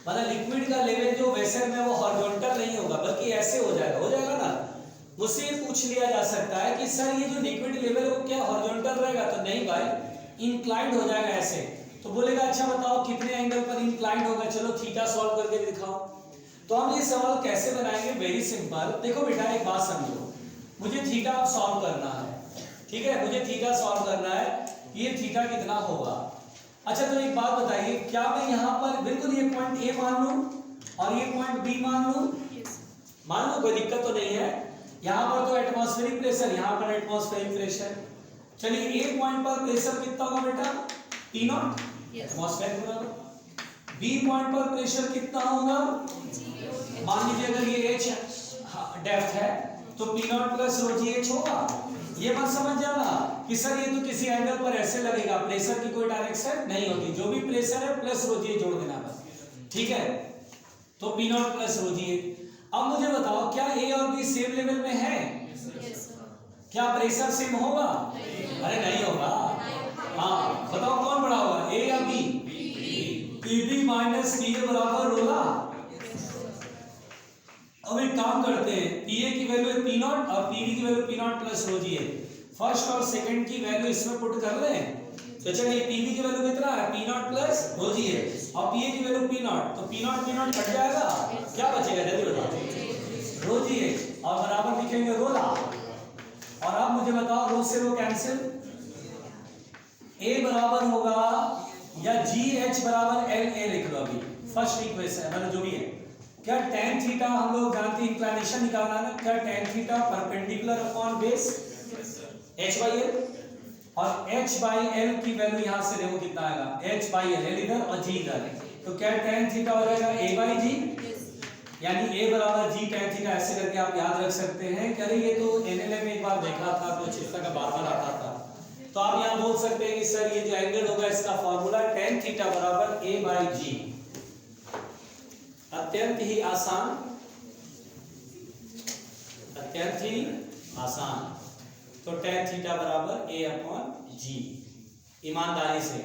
मतलब लिक्विड का लेवल जो वेसल में वो हॉरिजॉन्टल नहीं होगा बल्कि ऐसे हो जाएगा ना। मुझसे ये पूछ लिया जा सकता है कि सर ये जो लिक्विड लेवल वो क्या हॉरिजॉन्टल रहेगा? तो नहीं भाई, इंक्लाइंड हो जाएगा ऐसे। तो बोलेगा अच्छा बताओ कितने एंगल पर इंक्लाइंड होगा, चलो थीटा सॉल्व करके दिखाओ। तो हम ये सवाल कैसे बनाएंगे? Very simple. देखो बेटा एक बात समझो, मुझे थीटा सॉल्व करना है, ठीक है, मुझे थीटा सॉल्व करना है, ये थीटा कितना होगा। अच्छा तो एक बात बताइए, क्या मैं यहाँ पर बिल्कुल ये पॉइंट ए मान लूं और ये पॉइंट बी मान लूं? मान लो, कोई दिक्कत तो नहीं है। यहाँ पर तो एटमॉस्फेरिक प्रेशर, यहाँ पर एटमॉस्फेरिक प्रेशर। चलिए ए पॉइंट पर प्रेशर कितना होगा बेटा? P नॉट एटमॉस्फेरिक बराबर। बी पॉइंट पर प्रेशर कितना होगा? मान लीजिए अगर ये H डेप्थ है तो P not plus rho G H होगा। ये मत समझ जाना कि सर ये तो किसी एंगल पर ऐसे लगेगा, प्रेशर की कोई डायरेक्शन नहीं होती, जो भी प्रेशर है प्लस रो जी एच जोड़ देना बस, ठीक है। तो P not plus rho G H. अब मुझे बताओ क्या ए और बी सेम लेवल में है? क्या प्रेशर सेम होगा? अरे नहीं होगा। हाँ बताओ कौन बड़ा होगा, ए या बी? पीबी माइनस पीए बराबर रोला। अब एक काम करते हैं, पीए की वैल्यू है पी नॉट और पीबी की value P naught plus rho G है। फर्स्ट और सेकंड की वैल्यू इसमें पुट कर लें। तो चलिए पीबी की वैल्यू कितना है? P naught plus rho G है और पीए की वैल्यू पी नॉट, तो पी नॉट कट जाएगा, क्या बचेगा? जल्दी बताओ, रो जी है और बराबर लिखेंगे रोला। और अब मुझे बताओ रो से रो कैंसिल, ए बराबर होगा या जी एच बराबर एल ए लिख लो अभी, फर्स्ट इक्वेशन मतलब जो भी है। क्या tan थीटा हम लोग जानते हैं, इंक्लिनेशन निकालना है ना, क्या tan theta perpendicular upon base h by L, और h बाई एल की वैल्यू यहां से देखो कितना आएगा, h बाई एल इधर और g इधर, तो क्या tan थीटा हो जाएगा a बाई g, यानी a बराबर g tan थीटा। ऐसे करके आप याद रख सकते हैं। क्या ये तो एनएलए में एक बार देखा था, तो चित्र का बार बार आता था। तो आप यहां बोल सकते हैं कि सर ये जो एंगल होगा इसका फार्मूला tan थीटा बराबर a बाई g। अत्यंत ही आसान, अत्यंत ही आसान। तो tan थीटा बराबर a अपॉन g, ईमानदारी से।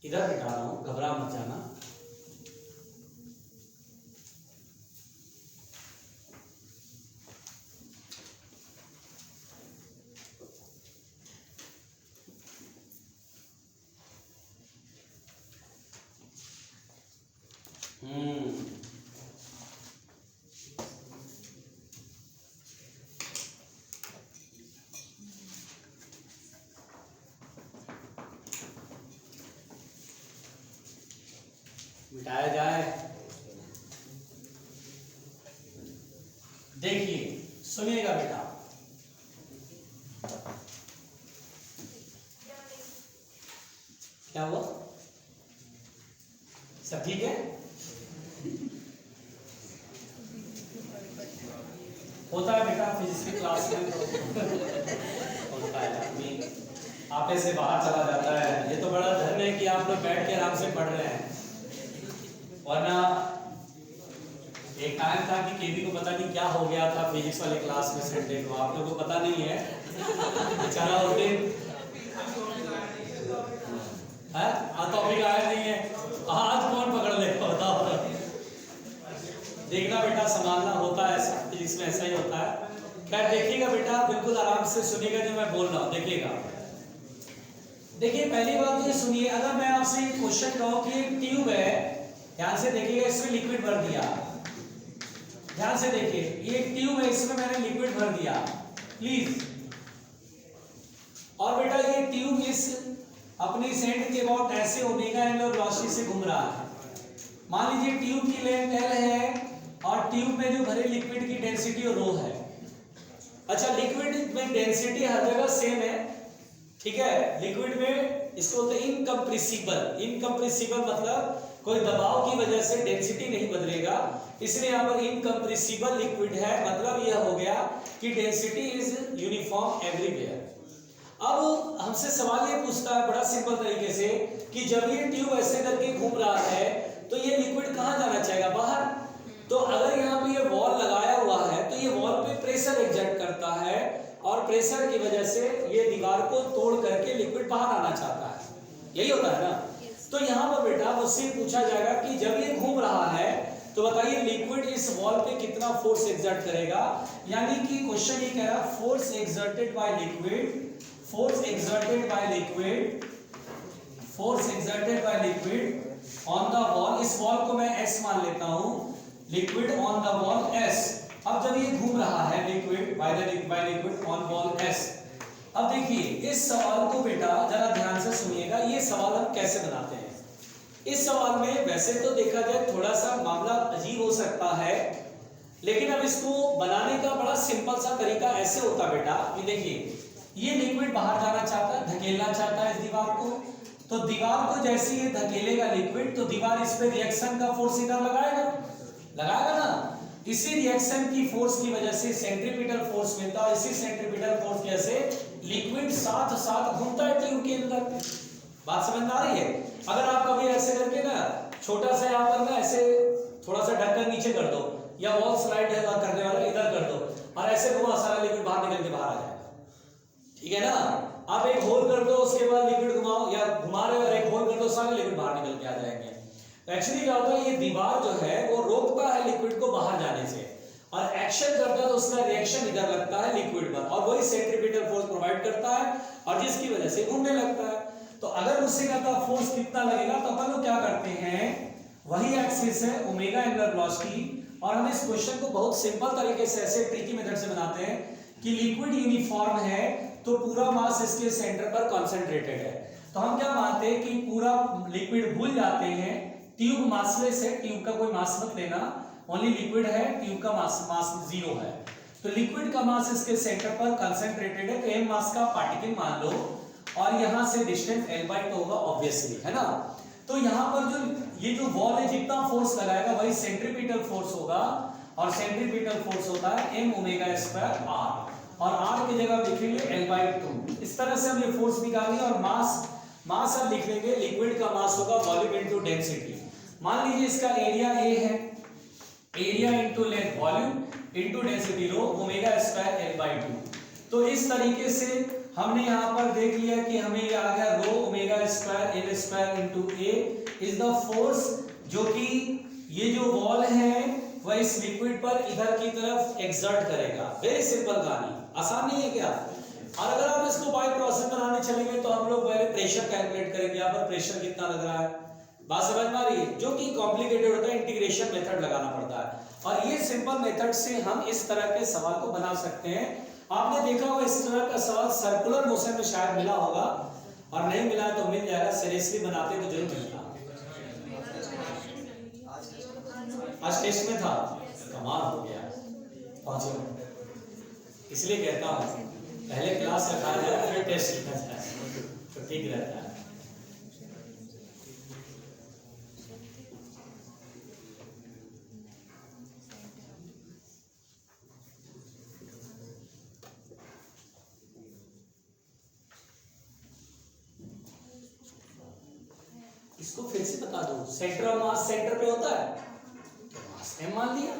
इधर बिठा रहा हूं, घबरा मत जाना। मिटाया जाए। देखिए सुनिएगा बेटा, क्या हुआ? सब ठीक है? होता है बेटा फिजिक्स की क्लास में तो होता है, आदमी आपे से बाहर चला जाता है। ये तो बड़ा धन्य है कि आप लोग बैठ के आराम से पढ़ रहे हैं, वरना एक टाइम था कि केबी को पता नहीं क्या हो गया था फिजिक्स वाले क्लास में संडे को, आप लोगों को पता नहीं है। बेचारा उस दिन टॉपिक आया नहीं है, आज कौन पकड़ लेगा बताओ। देखना बेटा, संभालना होता है ऐसा, फिजिक्स में ऐसा ही होता है। खैर देखिएगा बेटा, बिल्कुल आराम से सुनिएगा जो मैं बोल रहा हूँ, देखिएगा। देखिए पहली बात ये सुनिए, अगर मैं आपसे ये क्वेश्चन कहूँ कि एक ट्यूब है, ध्यान से देखिएगा, इसमें लिक्विड भर दिया, ध्यान से देखिए, ये एक ट्यूब है, इसमें मैंने लिक्विड भर दिया प्लीज। और बेटा ये ट्यूब इस अपनी सेंटर के अबाउट ऐसे ओमेगा एंगुलर वेलोसिटी से घूम रहा है। मान लीजिए ट्यूब की लेंथ L है और ट्यूब में जो भरे लिक्विड की डेंसिटी रो है। अच्छा, लिक्विड में डेंसिटी हर जगह सेम है, ठीक है। लिक्विड में इसको बोलते हैं इनकम्प्रेसिबल। इनकम्प्रेसिबल मतलब कोई दबाव की वजह से डेंसिटी नहीं बदलेगा, इसलिए यहाँ पर इनकम्प्रेसिबल लिक्विड है, मतलब यह हो गया कि डेंसिटी इज यूनिफॉर्म एवरीवेयर। अब हमसे सवाल ये पूछता है बड़ा सिंपल तरीके से कि जब ये ट्यूब ऐसे करके घूम रहा है तो ये लिक्विड कहाँ जाना चाहेगा? बाहर। तो अगर यहाँ पे ये वॉल लगाया हुआ है तो ये वॉल पे प्रेशर एग्जर्ट करता है और प्रेशर की वजह से ये दीवार को तोड़ करके लिक्विड बाहर आना चाहता है, यही होता है ना। तो यहाँ पर बेटा मुझसे पूछा जाएगा कि जब ये घूम रहा है तो बताइए लिक्विड इस वॉल पे कितना फोर्स एग्जर्ट करेगा। यानी कि क्वेश्चन ये कह रहा है force exerted by liquid, force exerted by liquid, force exerted by liquid on the wall. इस वॉल को मैं S मान लेता हूं, liquid on the wall S। अब जब ये घूम रहा है liquid by liquid on wall S। अब देखिए इस सवाल को बेटा जरा ध्यान से सुनिएगा, ये सवाल हम कैसे बनाते हैं। इस सवाल में वैसे तो देखा जाए थोड़ा सा मामला अजीब हो सकता है, लेकिन अब इसको बनाने का बड़ा सिंपल सा तरीका ऐसे होता बेटा कि देखिए ये लिक्विड बाहर जाना चाहता है, धकेलना चाहता है इस दीवार को, तो दीवार को जैसे ये धकेलेगा लिक्विड तो दीवार इस पे रिएक्शन का फोर्स इधर लगाएगा ना। इसी रिएक्शन की फोर्स की वजह से सेंट्रीपिटल फोर्स मिलता है, इसी सेंट्रीपिटल फोर्स की वजह से लिक्विड साथ साथ घूमता है ट्यूब के अंदर। बात समझ में आ रही है? अगर आप कभी ऐसे करके ना छोटा सा यहाँ पर ना ऐसे थोड़ा सा ढक्कन नीचे कर दो या वॉल स्लाइड है करने वाला इधर कर दो और ऐसे घुमा, सारा लिक्विड बाहर निकल के बाहर आ जाएगा, ठीक है ना। आप एक होल कर दो, उसके बाद लिक्विड घुमाओ या घुमा रहे हो और एक होल कर दो, सारे लिक्विड बाहर निकल के आ जाएंगे। एक्चुअली क्या होता है, ये दीवार जो है वो रोकता है लिक्विड को बाहर जाने से और एक्शन करता है तो उसका रिएक्शन इधर लगता है लिक्विड पर और वही सेंट्रीपिटल फोर्स प्रोवाइड करता है और जिसकी वजह से घूमने लगता है। तो अगर मुझसे कहता है फोर्स कितना लगेगा तो अपन लोग क्या करते हैं, वही एक्सिस है ओमेगा एंगुलर वेलोसिटी और हम इस क्वेश्चन को बहुत सिंपल तरीके से ऐसे ट्रिकी मेथड से बनाते हैं कि लिक्विड यूनिफॉर्म है तो पूरा मास इसके सेंटर पर कॉन्सेंट्रेटेड है। तो हम क्या मानते हैं कि पूरा लिक्विड भूल जाते हैं, ट्यूब मासलेस है, ट्यूब का कोई मास मत लेना, ओनली लिक्विड है, ट्यूब का मास जीरो है। तो लिक्विड का मास इसके सेंटर पर कंसंट्रेटेड है तो m मास का पार्टिकल मान लो और यहां से डिस्टेंस L/2 होगा ऑब्वियसली, है ना। तो यहां पर जो ये जो वॉल है जितना फोर्स लगाएगा वही सेंट्रीपिटल फोर्स होगा और सेंट्रीपिटल फोर्स होता है m ओमेगा स्क्वायर r और r की जगह लिखेंगे L/2। इस तरह से हम ये फोर्स निकालेंगे और मास अब लिख लेंगे, लिक्विड का मास होगा वॉल्यूम इनटू डेंसिटी। मान लीजिए इसका एरिया A है, area into length volume into density रो ओमेगा स्क्वायर L/2। तो इस तरीके से हमने यहाँ पर देख लिया कि हमें ये आ गया रो omega square L square into A is the force जो कि ये जो वॉल है वह इस लिक्विड पर इधर की तरफ एक्सर्ट करेगा। वेरी सिंपल कहानी, आसान नहीं है क्या। और अगर आप इसको बाय प्रोसेस बनाने चलेंगे तो हम लोग पहले प्रेशर कैलकुलेट करेंगे, यहाँ पर प्रेशर कितना लग रहा है, बात समझ में आ रही है, जो कि कॉम्प्लिकेटेड होता है, इंटीग्रेशन मेथड लगाना पड़ता है और ये सिंपल मेथड से हम इस तरह के सवाल को बना सकते हैं। आपने देखा होगा इस तरह का सवाल सर्कुलर मोशन में शायद मिला होगा और नहीं मिला तो मिल जाएगा, सीरियसली बनाते तो जरूर मिलता। आज टेस्ट में था, कमाल हो गया, पहुंचे। इसलिए कहता हूँ पहले क्लास रखा जाए फिर टेस्ट लिखा जाए तो ठीक रहता है। इसको फिर से बता दो, सेंटर ऑफ मास सेंटर पे होता है तो मास m मान लिया,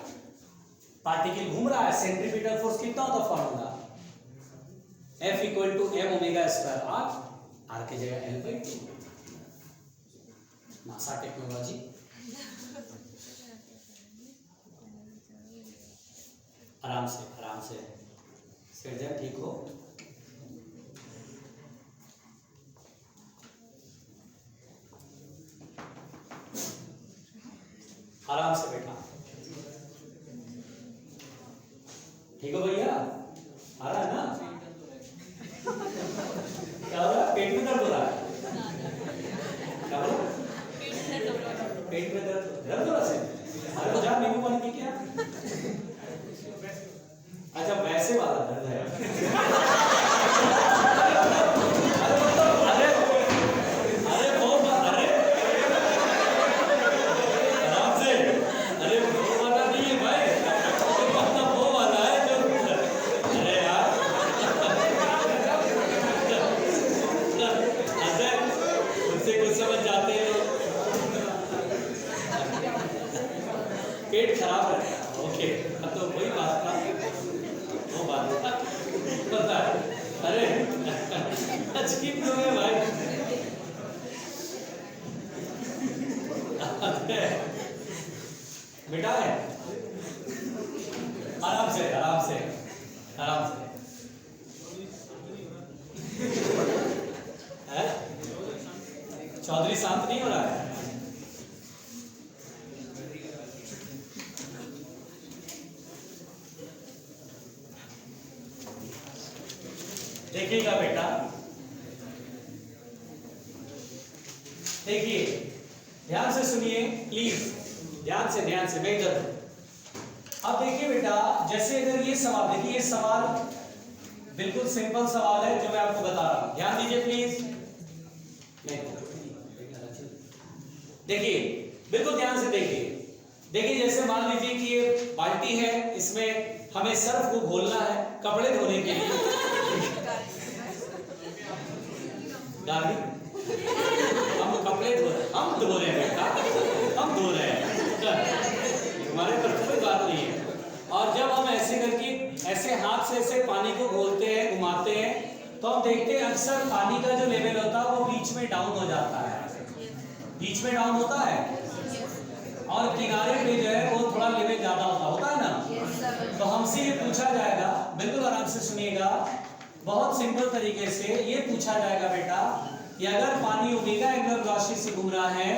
पार्टिकल घूम रहा है, सेंट्रीपिटल फोर्स कितना होता है formula F = m omega square r, r की जगह L/2। NASA technology. आराम से सेट जाए, ठीक हो। आराम से बैठा, ठीक हो भैया, आ रहा है ना? क्या हो रहा है? पेट में दर्द हो रहा है? क्या बोला? पेट में दर्द हो रहा है? अरे तो जा नींबू पानी पी के आ। अच्छा वैसे वाला दर्द है। पेट खराब है, ओके, तो वही बात था, वो बात पता है। अरे अजीब क्यों है भाई? बेटा है, आराम से है? चौधरी शांत नहीं हो रहा है? देखिएगा बेटा, देखिए ध्यान से सुनिए प्लीज, ध्यान से मैं इधर। अब देखिए बेटा, जैसे अगर ये सवाल देखिए, ये सवाल बिल्कुल सिंपल सवाल है जो मैं आपको बता रहा हूं, ध्यान दीजिए प्लीज। देखिए बिल्कुल ध्यान से देखिए, जैसे मान लीजिए कि ये बाल्टी है, इसमें हमें सर्फ को घोलना है कपड़े धोने के लिए। हम कपड़े हम धो रहे हैं बेटा, हम धो रहे हैं, हमारे पर कोई बात नहीं है। और जब हम ऐसे करके ऐसे हाथ से ऐसे पानी को घोलते हैं, घुमाते हैं, तो हम देखते हैं अक्सर पानी का जो लेवल होता है वो बीच में डाउन हो जाता है, बीच में डाउन होता है, और किनारे पे जो है वो थोड़ा लेवल ज्यादा होता है ना। तो हमसे ये पूछा जाएगा, बिल्कुल आराम से सुनिएगा, बहुत सिंपल तरीके से ये पूछा जाएगा बेटा कि अगर पानी ओमेगा एंगुलर वेलोसिटी से घूम रहा है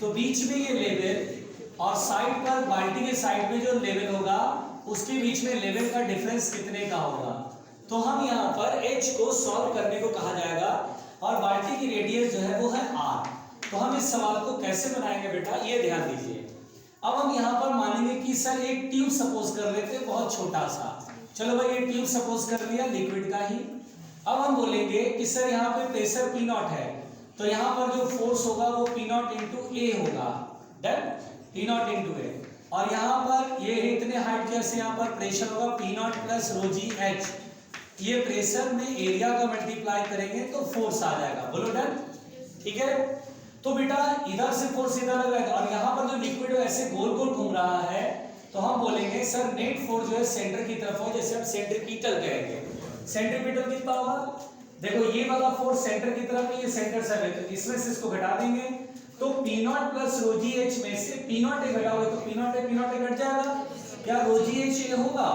तो बीच में ये लेवल और साइड पर बाल्टी के साइड में जो लेवल होगा उसके बीच में लेवल का डिफरेंस कितने का होगा। तो हम यहाँ पर h को सॉल्व करने को कहा जाएगा, और बाल्टी की रेडियस जो है वो है r। तो हम इस सवाल को कैसे बनाएंगे बेटा, ये ध्यान दीजिए। अब हम यहाँ पर मानेंगे कि सर एक ट्यूब सपोज कर लेते हैं, बहुत छोटा सा, चलो भाई ये ट्यूब सपोज कर लिया लिक्विड का ही। अब हम बोलेंगे कि सर यहाँ पे प्रेशर P नॉट है, तो यहाँ पर जो फोर्स होगा वो P नॉट इंटू ए होगा, डन, P नॉट इंटू ए। और यहाँ पर ये इतने हाइट कैसे, यहाँ पर प्रेशर होगा P not plus rho G H, ये प्रेशर में एरिया का मल्टीप्लाई करेंगे तो फोर्स आ जाएगा, बोलो डन, ठीक है। तो बेटा इधर से फोर्स इधर लग रहा है, और यहाँ पर जो लिक्विड ऐसे गोल गोल घूम रहा है, तो हम बोलेंगे सर नेट फोर्स जो है सेंटर की तरफ हो, जैसे हम सेंट्रीपिटल कहेंगे। सेंट्रीपिटल कितना होगा, देखो ये वाला फोर्स सेंटर की तरफ है, ये सेंटर से है, तो इसमें से इसको घटा देंगे, तो P not plus rho G H में से P नॉट ए घटाओगे तो P नॉट ए घट जाएगा, क्या रो जी एच ये होगा,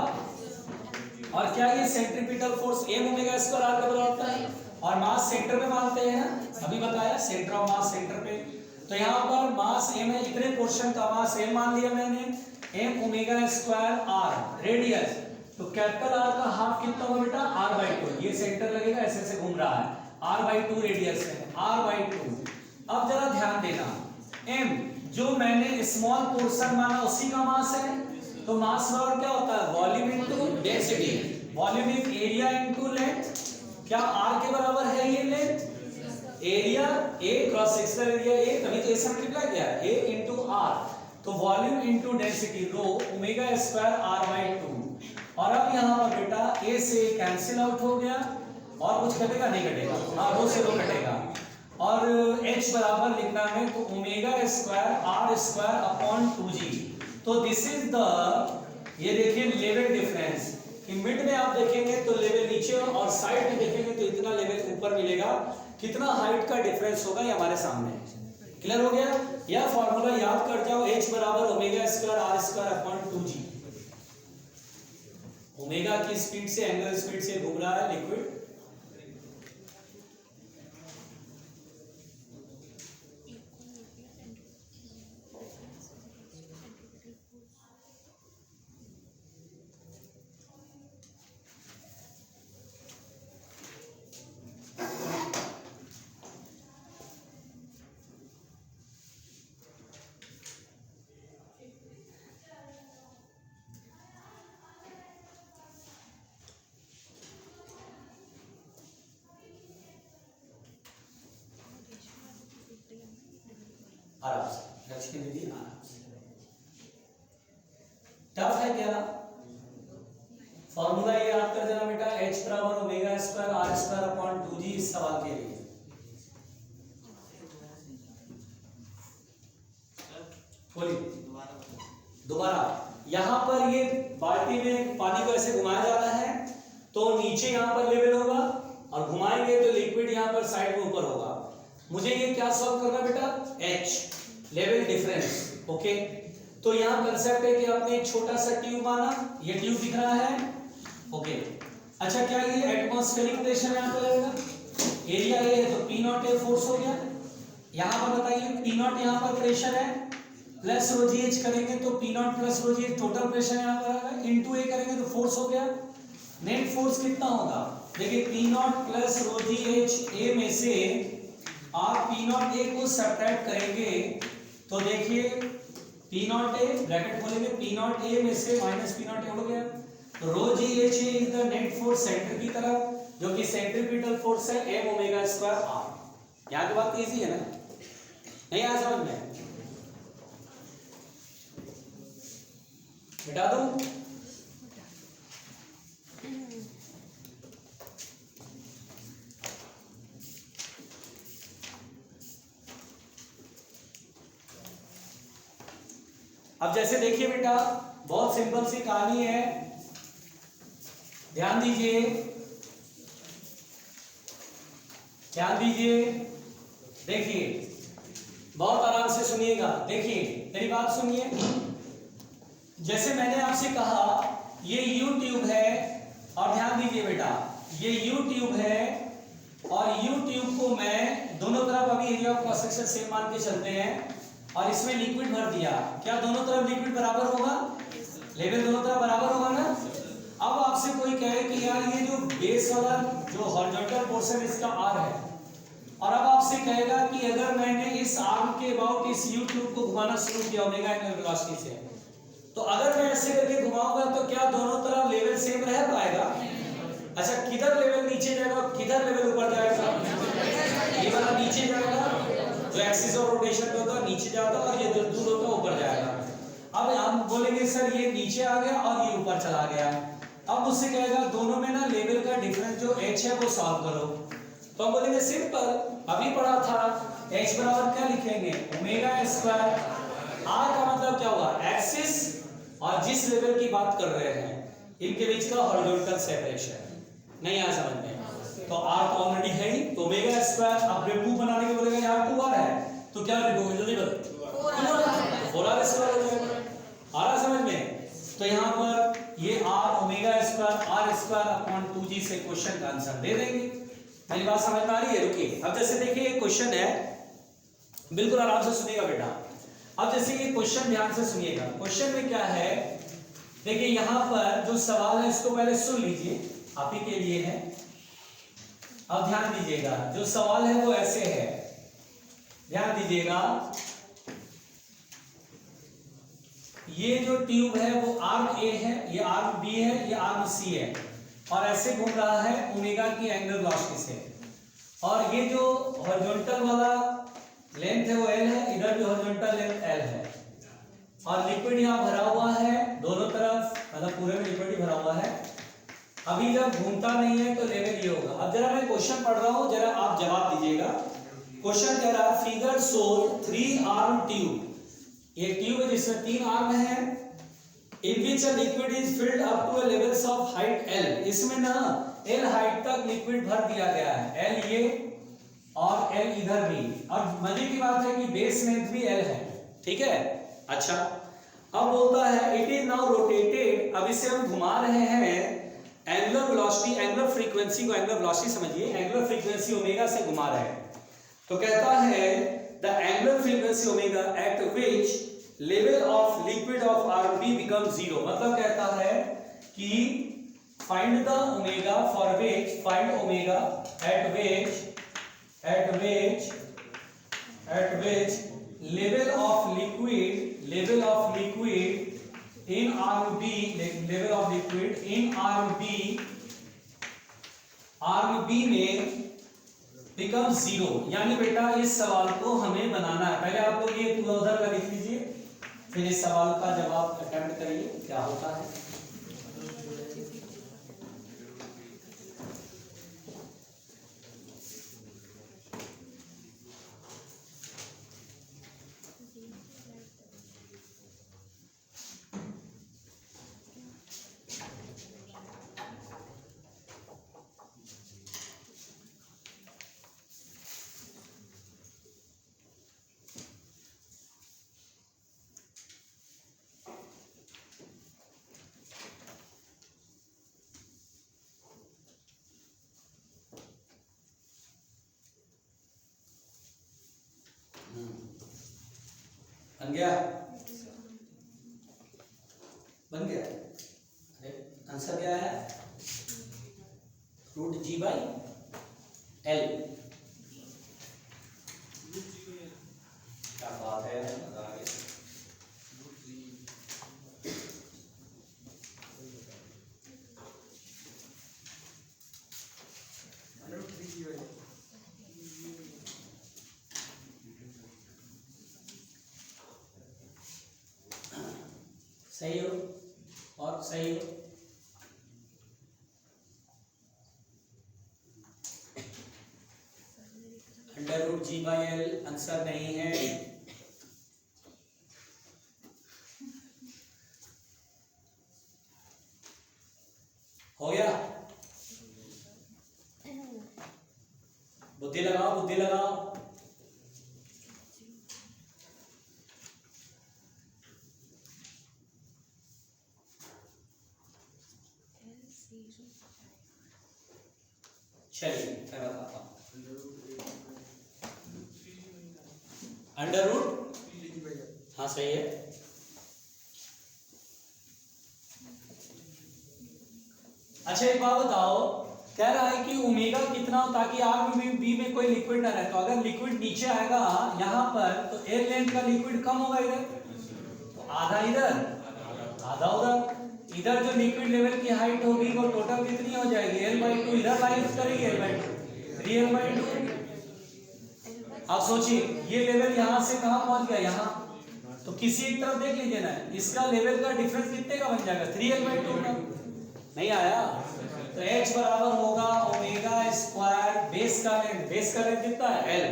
और क्या ये centripetal force m omega square r का बराबर होता है, और मास सेंटर पे मानते हैं ना, अभी बताया सेंटर ऑफ मास सेंटर पे। तो यहाँ पर मास m है, इतने पोर्शन का मास m मान लिया मैंने, m omega square r radius, तो कैपिटल R का हाफ कितना होगा बेटा, r/2, ये सेंटर लगेगा, ऐसे ऐसे घूम रहा है, r/2 रेडियस है, r/2। अब जरा ध्यान देना, m जो मैंने स्मॉल पोर्शन माना उसी का मास है, तो मास बराबर क्या होता है, volume into density, volume is area into length, क्या r के बराबर है ये length, area a cross sectional area a, तभी तो ऐसा मल्टीप्लाई किया a इनटू r, तो वॉल्यूम इनटू डेंसिटी रो ओमेगा स्क्वायर r/2। और अब यहाँ पर बेटा a से कैंसिल आउट हो गया, और कुछ कटेगा नहीं कटेगा, हाँ रो से रो कटेगा, और h बराबर लिखना है तो omega square r square upon 2g। तो दिस इज द, ये देखिए लेवल डिफरेंस, कि मिड में आप देखेंगे तो लेवल नीचे, और साइड में देखेंगे तो इतना लेवल ऊपर मिलेगा, कितना हाइट का डिफरेंस होगा ये हमारे सामने है, क्लियर हो गया? या फॉर्मूला याद कर जाओ, H बराबर omega square R square upon 2g। Omega की स्पीड से, एंगुलर स्पीड से घूम रहा है लिक्विड। आराम से रखिए दीदी, आराम से। टफ है क्या? फॉर्मूला ये याद कर देना बेटा, H बराबर omega square R square upon 2g इस सवाल के लिए। बोलिए दोबारा। यहां पर ये बाल्टी में पानी को ऐसे घुमाया जा रहा है तो नीचे यहां पर लेवल होगा और घुमाएंगे तो लिक्विड यहां पर साइड में ऊपर होगा। मुझे ये क्या सॉल्व करना बेटा? H level difference. ओके, तो यहाँ कंसेप्ट है कि आपने एक छोटा सा ट्यूब माना, ये ट्यूब दिख रहा है। ओके, अच्छा क्या ये एटमॉस्फेरिक प्रेशर यहाँ पर रहेगा? एरिया ए है तो P नॉट ए फोर्स हो गया। यहाँ पर बताइए P नॉट यहाँ पर प्रेशर है, प्लस रो जी एच करेंगे तो P not plus rho G H total pressure यहाँ पर आएगा, इनटू ए करेंगे तो फोर्स हो गया। नेट फोर्स कितना होगा? देखिए P not plus rho G H ए में से आप P नॉट ए को सब्ट्रैक्ट करेंगे तो देखिए P नॉट ए ब्रैकेट खोलेंगे, P नॉट ए में से माइनस P नॉट ए हो गया। Rho G H A is the net force centre की तरफ, जो कि सेंट्रीपिटल फोर्स है m ओमेगा स्क्वायर r। यहाँ की बात इजी है ना? नहीं आया समझ में? मिटा दूं? अब जैसे देखिए बेटा, बहुत सिंपल सी कहानी है, ध्यान दीजिए, ध्यान दीजिए, देखिए बहुत आराम से सुनिएगा। देखिए मेरी बात सुनिए, जैसे मैंने आपसे कहा ये यू ट्यूब है और ध्यान दीजिए बेटा, ये यू ट्यूब है और यू ट्यूब को मैं दोनों तरफ अभी area of cross section same मान के चलते हैं और इसमें लिक्विड भर दिया। क्या दोनों तरफ लिक्विड बराबर होगा? लेवल दोनों तरफ बराबर होगा ना? अब आपसे कोई कहे कि यार ये जो बेस वाला जो हॉरिजॉन्टल पोर्शन इसका आर है, और अब आपसे कहेगा कि अगर मैंने इस आर्म के अबाउट इस यू ट्यूब को घुमाना शुरू किया ओमेगा एंगल वेलोसिटी से, तो अगर मैं ऐसे करके घुमाऊंगा तो क्या दोनों तरफ लेवल सेम रह पाएगा? अच्छा, किधर लेवल नीचे जाएगा, किधर लेवल ऊपर जाएगा? ये वाला नीचे जाएगा, जो एक्सिस ऑफ रोटेशन पे होता है नीचे जाता है, और ये जो दूर होता है ऊपर जाएगा। अब हम बोलेंगे सर ये नीचे आ गया और ये ऊपर चला गया। अब मुझसे कहेगा दोनों में ना लेवल का डिफरेंस जो h है वो सॉल्व करो, तो हम बोलेंगे सिंपल, अभी पढ़ा था h बराबर क्या लिखेंगे? Omega square. r का मतलब क्या हुआ? एक्सिस और जिस लेवल की बात कर रहे हैं इनके बीच का हॉरिजॉन्टल सेपरेशन। नहीं आया समझ में? तो r तो ऑलरेडी है ही, तो ओमेगा स्क्वायर। अब प्रूफ बनाने के बोलेगा यार 2r है तो क्या लिखोगे? जल्दी बताओ। 4r स्क्वायर हो जाएगा। आ रहा समझ में? तो यहाँ पर ये r omega square r square upon 2g से क्वेश्चन का आंसर दे देंगे। मेरी बात समझ में आ रही है? रुकिए, अब जैसे देखिए ये क्वेश्चन है, बिल्कुल आराम से सुनिएगा बेटा। अब जैसे ये क्वेश्चन ध्यान से सुनिएगा, क्वेश्चन में क्या है? देखिए यहाँ पर जो सवाल है इसको पहले सुन लीजिए, आप ही के लिए है। अब ध्यान दीजिएगा, जो सवाल है वो ऐसे है, ध्यान दीजिएगा। ये जो ट्यूब है वो आर्म ए है, ये आर्म बी है, ये आर्म सी है, और ऐसे घूम रहा है ओमेगा की एंगल वेलोसिटी से। और ये जो हॉरिजॉन्टल वाला लेंथ है वो एल है, इधर भी हॉरिजॉन्टल लेंथ एल है, और लिक्विड यहाँ भरा हुआ है दोनों तरफ, मतलब पूरे में लिक्विड ही भरा हुआ है। अभी जब घूमता नहीं है तो लेवल ये होगा। अब जरा मैं क्वेश्चन पढ़ रहा हूँ, जरा आप जवाब दीजिएगा। क्वेश्चन कह रहा है फिगर शो 3 आर्म ट्यूब। ये ट्यूब है जिसमें 3 आर्म है, in which a liquid is filled up to a levels of height L. इसमें ना एल हाइट तक लिक्विड भर दिया गया है। एल ये और एल इधर भी। और मजे की बात है कि बेस लेंथ भी एल है, ठीक है। अच्छा, अब बोलता है इट इज नाउ रोटेटेड, अब इसे हम घुमा रहे हैं एंगुलर वेलोसिटी, एंगुलर फ्रीक्वेंसी को, एंगुलर वेलोसिटी समझिए, एंगुलर फ्रीक्वेंसी ओमेगा से घुमा रहे हैं। तो कहता है the angular frequency omega at which level of liquid of RB become zero, मतलब कहता है कि find the omega for which, find omega at which level of liquid in RB, level of liquid in RB में become zero। यानी बेटा इस सवाल को हमें बनाना है। पहले आप लोग ये पूरा उधर का लिख लीजिए, फिर इस सवाल का जवाब अटेम्प्ट करिए क्या होता है। बन गया, बन गया। अरे आंसर क्या है, रूट जी बाई एल। क्या बात है, मजा आ गया। सही हो और सही हो। Under root g by L answer नहीं है। हो गया, बुद्धि लगाओ, बुद्धि लगाओ। चलिए मैं बताता हूँ। अंडर रूट, हाँ सही है। अच्छा एक बात बताओ, कह रहा है कि ओमेगा कितना हो ताकि आर में बी में कोई लिक्विड ना रहे। तो अगर लिक्विड नीचे आएगा यहाँ पर तो एल लेंथ का लिक्विड कम होगा इधर, तो आधा इधर आधा उधर। इधर जो लिक्विड लेवल की हाइट होगी वो टोटल कितनी हो जाएगी, L/2। इधर लाइन करेंगे L/2, 3L/2। अब सोचिए ये लेवल यहाँ से कहाँ पहुंच गया, यहाँ। तो किसी एक तरफ देख लीजिए ना, इसका लेवल का डिफरेंस कितने का बन जाएगा, 3L/2 का। नहीं आया तो H बराबर होगा ओमेगा स्क्वायर बेस का लेंथ, बेस का लेंथ कितना है L,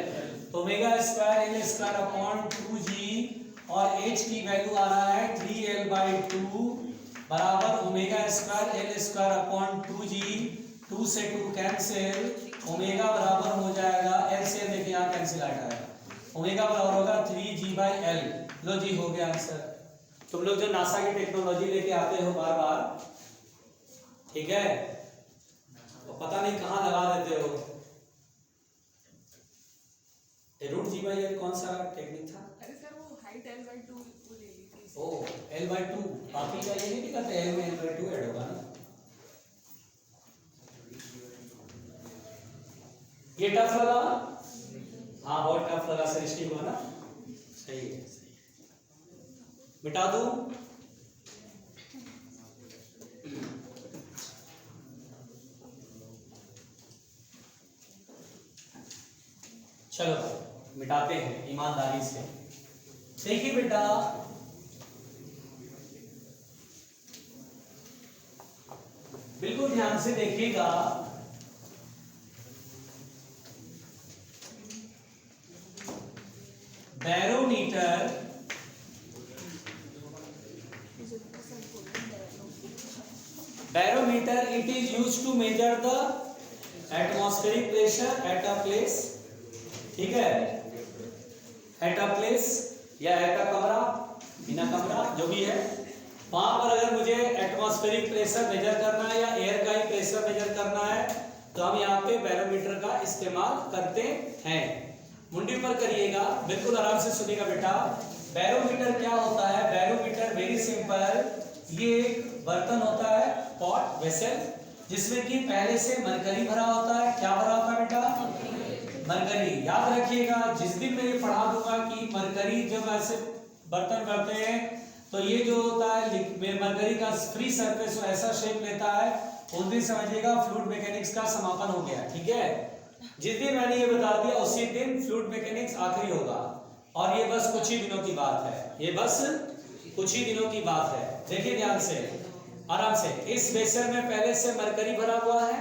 तो omega square L square upon 2G और H की वैल्यू आ रहा है 3L/2 बराबर omega square L square upon 2G, 2 से 2 कैंसिल, ओमेगा बराबर हो जाएगा L से देखिए यहाँ कैंसिल आएगा, ओमेगा बराबर होगा 3G/L। लो जी हो गया आंसर। तुम लोग जो नासा की टेक्नोलॉजी लेके आते हो बार बार, ठीक है, तो पता नहीं कहाँ लगा देते हो। रूट जी बाई एल कौन सा टेक्निक था? अरे सर वो हाइट L/2 वो ले ली थी। ओ L/2, बाकी का ये नहीं कहते L में L/2 ऐड होगा ना। ये टफ लगा, हाँ बहुत टफ लगा सर, स्टिक हुआ ना, सही है, सही है। मिटा दूं, चलो मिटाते हैं ईमानदारी से। देखिए बेटा बिल्कुल ध्यान से देखिएगा, barometer it is used to measure the atmospheric pressure at a place ठीक है, एट अ प्लेस या एट अ कमरा, बिना कमरा जो भी है, वहां पर अगर मुझे एटमॉस्फेरिक प्रेशर मेजर करना है या एयर का ही प्रेशर मेजर करना है तो हम यहाँ पे बैरोमीटर का इस्तेमाल करते हैं। मुंडी पर करिएगा, बिल्कुल आराम से सुनिएगा बेटा। बैरोमीटर क्या होता है? बैरोमीटर वेरी सिंपल, ये एक बर्तन होता है, पॉट वेसल, जिसमें कि पहले से मरकरी भरा होता है। क्या भरा होता है बेटा? मरकरी। याद रखिएगा, जिस दिन मैं ये पढ़ा दूंगा कि मरकरी जब ऐसे बर्तन करते हैं तो ये जो होता है मरकरी का फ्री सरफेस ऐसा शेप लेता है, उस दिन समझिएगा फ्लूइड मैकेनिक्स का समापन हो गया। ठीक है, जिस दिन मैंने ये बता दिया उसी दिन फ्लूइड मैकेनिक्स आखिरी होगा, और ये बस कुछ ही दिनों की बात है, ये बस कुछ ही दिनों की बात है। देखिए ध्यान से, आराम से। इस बेसन में पहले से मरकरी भरा हुआ है,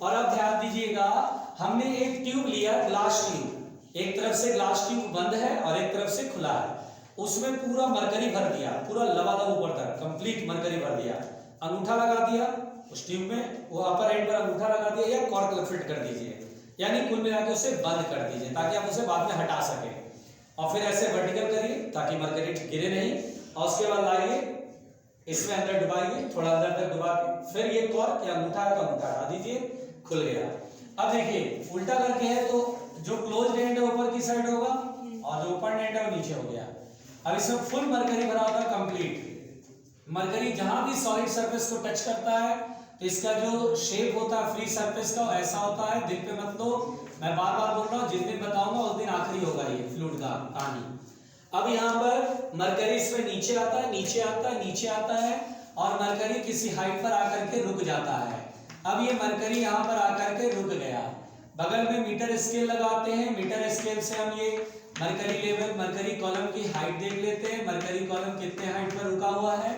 और अब ध्यान दीजिएगा, हमने एक ट्यूब लिया, ग्लास ट्यूब। एक तरफ से ग्लास ट्यूब बंद है और एक तरफ से खुला है, उसमें पूरा मरकरी भर दिया, पूरा लबालब ऊपर तक कंप्लीट मरकरी भर दिया। अंगूठा लगा दिया उस ट्यूब में, वो अपर एंड पर अंगूठा लगा दिया या कॉर्क फिट कर दीजिए, यानी कुल मिला के उसे बंद कर दीजिए ताकि आप उसे बाद में हटा सके। और फिर ऐसे वर्टिकल करिए ताकि मरकरी गिरे नहीं, और उसके बाद लाइए इसमें अंदर डुबाइए, थोड़ा अंदर तक डुबा के फिर ये कॉर्क या अंगूठा है तो अंगूठा हटा दीजिए, खुल गया। अब देखिए उल्टा करके है तो जो क्लोज एंड है ऊपर की साइड होगा और जो ओपन एंड है वो नीचे हो गया। अब इसमें फुल मरकरी भरा होगा, कंप्लीट मरकरी जहां भी सॉलिड सरफेस को टच करता है तो इसका जो शेप होता है फ्री सरफेस का ऐसा होता है। दिल पे मत लो, मैं बार बार बोल रहा हूँ, जिस दिन बताऊंगा उस दिन आखिरी होगा ये फ्लूइड का कहानी। अब यहाँ पर मरकरी इसमें नीचे आता है, नीचे आता है, नीचे आता है, और मरकरी किसी हाइट पर आकर के रुक जाता है। अब ये मरकरी यहाँ पर आकर के रुक गया, बगल में मीटर स्केल लगाते हैं, मीटर स्केल से हम ये मरकरी लेवल, मरकरी कॉलम की हाइट देख लेते हैं। मरकरी कॉलम कितने हाइट पर रुका हुआ है?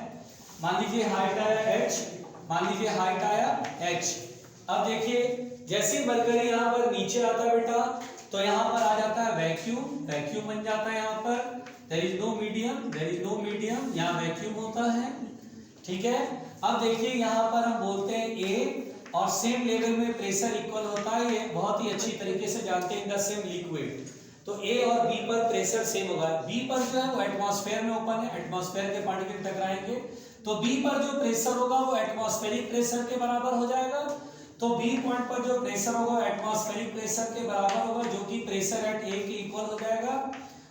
मान लीजिए हाइट आया h, मान लीजिए हाइट आया h। अब देखिए जैसे मरकरी यहाँ पर नीचे आता है बेटा तो यहाँ पर आ जाता है वैक्यूम, वैक्यूम बन जाता है यहाँ पर, there is no medium, there is no medium, यहाँ वैक्यूम होता है। ठीक है, अब देखिए यहाँ पर हम बोलते हैं A, और सेम लेवल में प्रेशर इक्वल होता है, ये बहुत ही अच्छी तरीके से जानते हैं, इन द सेम लिक्विड। तो A और B पर प्रेशर सेम होगा। B पर जो है वो एटमॉस्फेयर में ओपन है, एटमॉस्फेयर के पार्टिकल टकराएंगे, तो B पर जो प्रेशर होगा वो एटमॉस्फेरिक प्रेशर के बराबर हो जाएगा। तो B पॉइंट पर जो प्रेशर होगा एटमॉस्फेरिक प्रेशर के बराबर होगा, जो कि प्रेशर एट A के इक्वल हो जाएगा।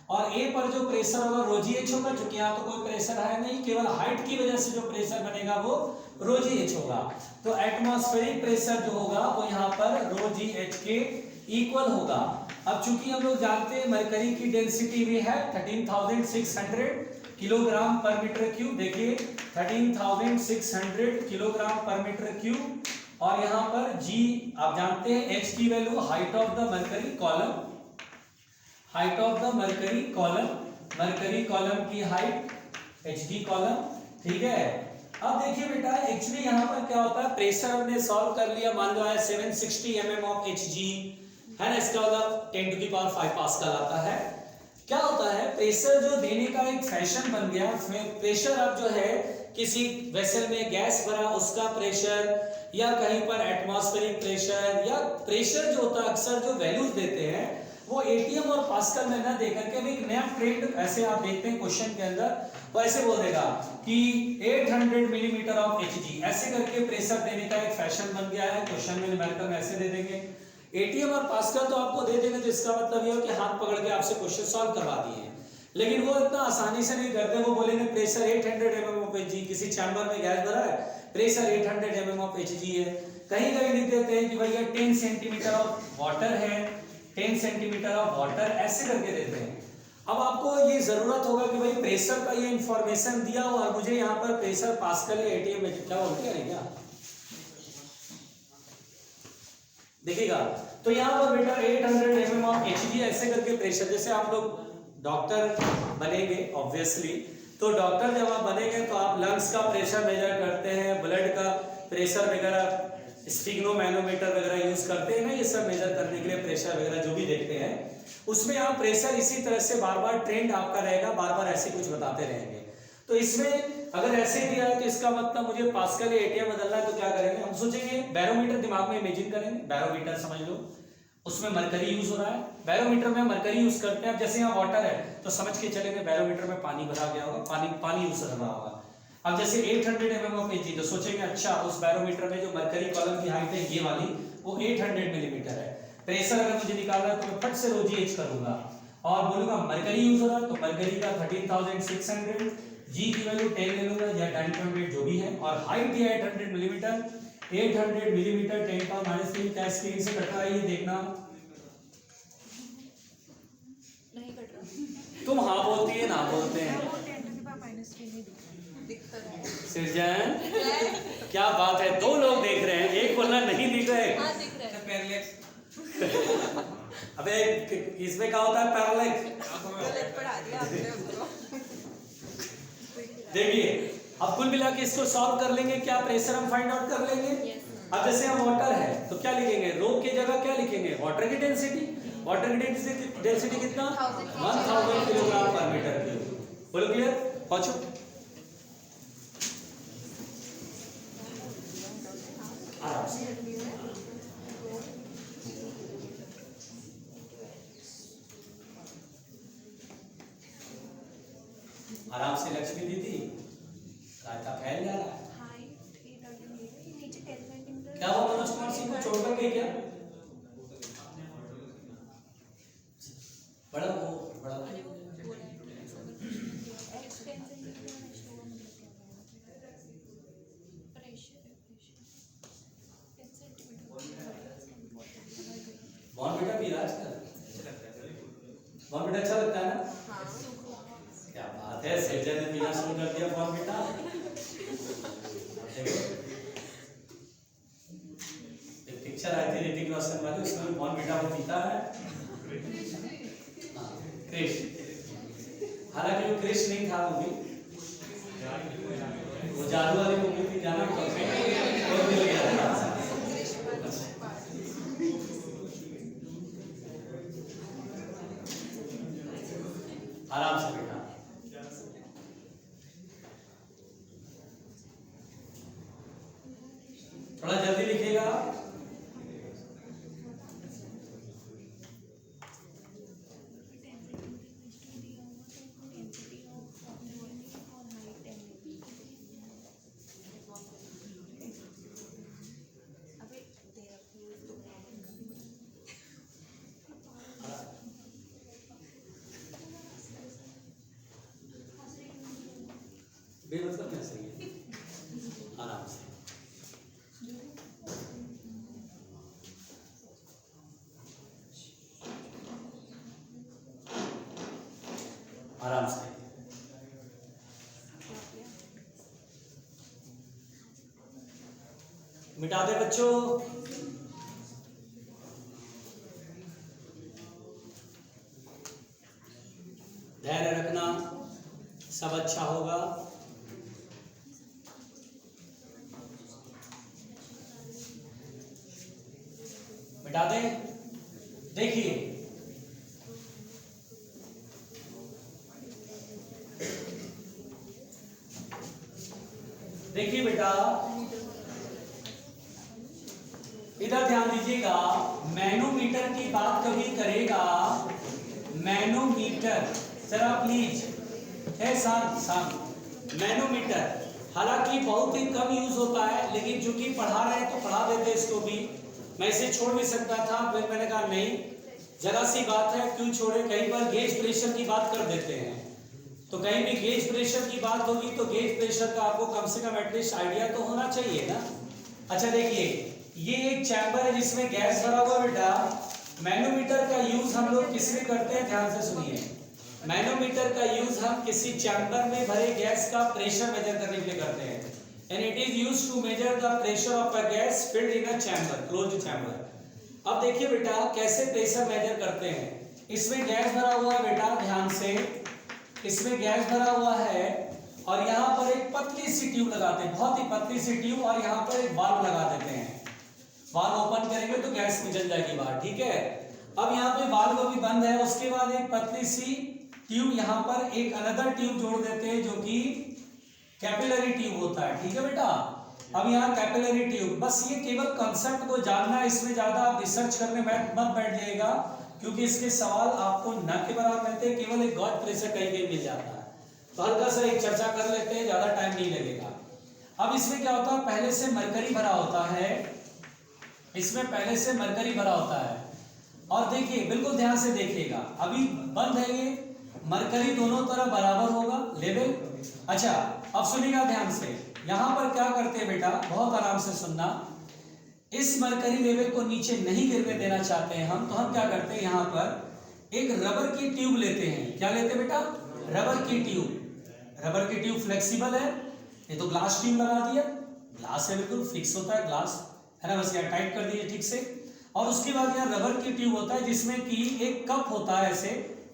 और A पर जो प्रेशर होगा रो जी एच होगा, क्योंकि यहाँ तो कोई प्रेशर है नहीं, केवल हाइट की वजह से जो प्रेशर बनेगा वो रो जी एच होगा। तो एटमॉस्फेरिक प्रेशर जो होगा वो यहाँ पर रो जी एच के इक्वल होगा। अब चूंकि हम लोग जानते हैं मरकरी की डेंसिटी भी है 13,600 किलोग्राम पर मीटर क्यूब। देखिए 13,600 किलोग्राम पर मीटर क्यूब, और यहाँ पर G आप जानते हैं, H की value height of the mercury column, height of the mercury column, mercury column की हाइट HD कॉलम। ठीक है, अब देखिए बेटा एक्चुअली यहाँ पर क्या होता है, प्रेशर हमने सॉल्व कर लिया, मान लो है 760 mm ऑफ Hg है ना, इसका मतलब 10 टू द पावर 5 पास्कल आता है। क्या होता है, प्रेशर जो देने का एक फैशन बन गया, प्रेशर अब जो है किसी वेसल में गैस भरा उसका प्रेशर, या कहीं पर एटमॉस्फेरिक प्रेशर, या प्रेशर जो होता है अक्सर जो वैल्यूज देते हैं वो एटीएम और पास्कल में ना देकर के एक नया ट्रेंड ऐसे आप देखते हैं क्वेश्चन के अंदर, वो ऐसे बोल देगा कि 800 मिलीमीटर ऑफ Hg, ऐसे करके प्रेशर देने का एक फैशन बन गया है। क्वेश्चन में न्यूमेरिकल में ऐसे दे देंगे, एटीएम और पास्कल तो आपको दे देंगे, तो इसका मतलब ये हो कि हाथ पकड़ के आपसे क्वेश्चन सॉल्व करवा दिए। लेकिन वो इतना आसानी से नहीं करते, वो बोलेंगे प्रेशर 800 mm ऑफ Hg, किसी चैम्बर में गैस भरा है, प्रेशर 800 mm ऑफ Hg है। कहीं कहीं लिख देते हैं कि भैया 10 सेंटीमीटर ऑफ वाटर है, 10 सेंटीमीटर ऑफ वाटर, ऐसे करके देते हैं। अब आपको ये जरूरत होगा कि भाई प्रेशर का ये इंफॉर्मेशन दिया हो और मुझे यहाँ पर प्रेशर पास्कल या एटीएम में क्या बोलते हैं क्या देखिएगा। तो यहाँ पर बेटा 800 mm ऑफ Hg ऐसे करके प्रेशर, जैसे आप लोग डॉक्टर बनेंगे ऑब्वियसली, तो डॉक्टर जब आप बनेंगे तो आप लंग्स का प्रेशर मेजर करते हैं, ब्लड का प्रेशर वगैरह, स्टिग्नोमैनोमीटर वगैरह यूज करते हैं ना, ये सब मेजर करने के लिए प्रेशर वगैरह जो भी देखते हैं, उसमें आप प्रेशर इसी तरह से बार बार ट्रेंड आपका रहेगा, बार बार ऐसे कुछ बताते रहेंगे। तो इसमें अगर ऐसे दिया है तो इसका मतलब मुझे पास्कल या एटीएम बदलना है, तो क्या करेंगे हम, सोचेंगे बैरोमीटर, दिमाग में इमेजिन करेंगे बैरोमीटर, समझ लो उसमें मरकरी यूज हो रहा है। बैरोमीटर में मरकरी यूज करते हैं। अब जैसे यहाँ वाटर है तो समझ के चलेंगे बैरोमीटर में पानी भरा गया होगा, पानी यूज कर रहा होगा। अब जैसे 800 mm ऑफ Hg तो सोचेंगे अच्छा उस बैरोमीटर में जो मरकरी कॉलम की हाइट है ये वाली वो 800 मिलीमीटर है। प्रेशर अगर मुझे निकालना है तो मैं फट से ρgh करूंगा और बोलूंगा मरकरी यूज हो रहा है तो मरकरी का 13,600, जी की वैल्यू 10 ले लूंगा या 10.8 जो भी है, और हाइट दिया 800 मिलीमीटर। 800 मिलीमीटर 10 पावर -3 क्या स्क्रीन से कट रहा है ये देखना। नहीं कट रहा। तुम हाँ बोलती है ना बोलते हैं। वो 10 to the power -3 नहीं दिखता है। सृजन क्या बात है, दो लोग देख रहे हैं, एक बोलना नहीं दिख रहे। हाँ दिख रहा है। पैरेलैक्स अबे इसमें क्या होता है पैरालैक्स? गलत पढ़ा दिया आपने हमको। देखिए अब कुल मिला के इसको सॉल्व कर लेंगे। क्या प्रेशर हम फाइंड आउट कर लेंगे। अब जैसे हम वाटर है तो क्या लिखेंगे, रो की जगह क्या लिखेंगे, वाटर की डेंसिटी। वाटर की डेंसिटी कितना 1000 किलोग्राम पर मीटर क्यूब। बोलो क्लियर, पहुंचो। आराम से आराम से लक्ष्मी दीदी, रायता फैल जा रहा है। क्या वो मनोज कुमार सिंह को छोड़ कर गई क्या? बड़ा बॉर्नविटा पी रहा है। बॉर्नविटा अच्छा लगता है ना? क्या बात है, सृजन ने पीना शुरू कर दिया बॉर्नविटा। एक पिक्चर आई थी ऋतिक रोशन वाली, उसमें बॉर्नविटा वो पीता है। क्रिश, हालांकि वो क्रिश नहीं था मूवी, वो जादू वाली मूवी थी, जाना तो मिल गया था। आराम से बेटा, थोड़ा जल्दी लिखिएगा। बेमतलब में सही है, आराम से। आराम से मिटा दे बच्चों। धैर्य रखना, सब अच्छा होगा। मिटा दे। देखिए देखिए बेटा, इधर ध्यान दीजिएगा। मैनोमीटर की बात कभी करेगा, मैनोमीटर, जरा प्लीज है साथ मैनोमीटर हालांकि बहुत ही कम यूज होता है, लेकिन चूंकि पढ़ा रहे हैं तो पढ़ा देते इसको भी। मैं इसे छोड़ भी सकता था, फिर मैंने कहा नहीं, जरा सी बात है क्यों छोड़े। कई बार गेज प्रेशर की बात कर देते हैं, तो कहीं भी गेज प्रेशर की बात होगी तो गेज प्रेशर का आपको कम से कम एटलीस्ट आइडिया तो होना चाहिए ना। अच्छा देखिए, ये एक चैम्बर है जिसमें गैस भरा हुआ बेटा। मैनोमीटर का यूज हम लोग किस में करते हैं, ध्यान से सुनिए। मैनोमीटर का यूज हम किसी चैम्बर में भरे गैस का प्रेशर मेजर करने के लिए करते हैं, and it is used to measure the pressure of a gas filled in a chamber, closed chamber. अब देखिए बेटा कैसे प्रेशर मेजर करते हैं। इसमें गैस भरा हुआ है बेटा, ध्यान से, इसमें गैस भरा हुआ है और यहाँ पर एक पतली सी ट्यूब लगाते हैं, बहुत ही पतली सी ट्यूब, और यहाँ पर एक वाल्व लगा देते हैं। वाल्व ओपन करेंगे तो गैस निकल जाएगी बाहर, ठीक है। अब यहाँ पे वाल्व अभी बंद है, उसके बाद एक पतली सी ट्यूब, यहाँ पर एक अनदर ट्यूब जोड़ देते हैं जो कि कैपिलरी ट्यूब होता है, ठीक है बेटा। अब यहाँ कैपिलरी ट्यूब, बस ये केवल कंसेप्ट को जानना है, इसमें ज्यादा आप रिसर्च करने मत बैठ जाइएगा, क्योंकि इसके सवाल आपको न के बराबर मिलते हैं, केवल एक गॉज प्रेशर कहीं कहीं मिल जाता है। तो हल्का सा एक चर्चा कर लेते हैं, ज्यादा टाइम नहीं लगेगा। अब इसमें क्या होता है, पहले से मरकरी भरा होता है, इसमें पहले से मरकरी भरा होता है। और देखिए बिल्कुल ध्यान से देखिएगा, अभी बंद है ये, मरकरी दोनों तरफ बराबर होगा लेवल। अच्छा अब सुनिएगा ध्यान से, यहां पर क्या करते हैं बेटा, बहुत आराम से सुनना, इस मरकरी लेवल को नीचे नहीं गिरने देना चाहते हैं हम, तो हम क्या करते हैं, यहां पर एक रबर की ट्यूब लेते हैं। क्या लेते हैं बेटा, रबर की ट्यूब। रबर की ट्यूब फ्लेक्सिबल है, ये तो ग्लास ट्यूब लगा दिया, ग्लास है बिल्कुल फिक्स होता है ग्लास, है ना, बस यहाँ टाइट कर दीजिए ठीक से। और उसके बाद यहाँ रबर की ट्यूब होता है, जिसमें कि एक कप होता है ऐसे,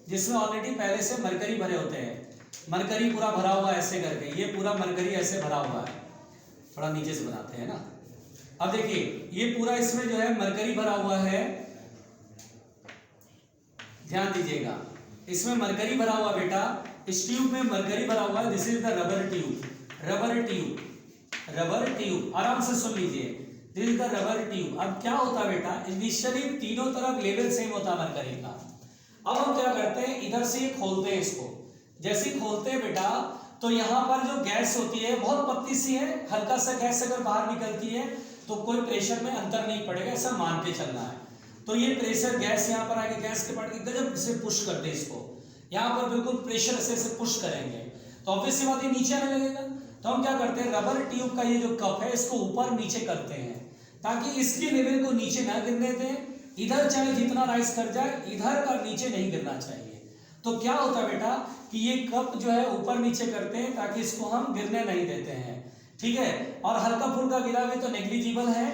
जिसमें ऑलरेडी पहले से मरकरी भरे होते हैं, मरकरी पूरा भरा हुआ है ऐसे करके, ये पूरा मरकरी ऐसे भरा हुआ है, थोड़ा नीचे से बनाते हैं ना। अब देखिए ये पूरा इसमें जो है मरकरी भरा हुआ है, ध्यान दीजिएगा, इसमें मरकरी भरा हुआ बेटा, इस ट्यूब में मरकरी भरा हुआ है, this is the rubber tube. Rubber tube, rubber tube, आराम से सुन लीजिए, this is the rubber tube. अब क्या होता है बेटा, इनिशियली तीनों तरफ लेवल सेम होता है मरकरी का। अब हम क्या करते हैं, इधर से ये खोलते हैं इसको, जैसे ही खोलते हैं बेटा, तो यहाँ पर जो गैस होती है बहुत पतली सी है, हल्का सा गैस अगर बाहर निकलती है तो कोई प्रेशर में अंतर नहीं पड़ेगा, ऐसा मान के चलना है। तो ये प्रेशर गैस यहाँ पर आके गैस के पार्ट की गजब से पुश करते हैं इसको, यहाँ पर बिल्कुल प्रेशर से पुश करेंगे, तो ऑब्वियसली बात ये नीचे आने लगेगा। तो हम क्या करते हैं, रबर ट्यूब का ये जो कप है इसको ऊपर नीचे करते हैं, ताकि इसके लेवल को नीचे ना गिरने दें, इधर चाहे जितना राइज कर जाए, इधर का नीचे नहीं गिरना चाहिए। तो क्या होता है बेटा कि ये कप जो है ऊपर नीचे करते हैं, ताकि इसको हम गिरने नहीं देते हैं, ठीक है। और हल्का फुल्का गिरा भी तो नेग्लिजिबल है,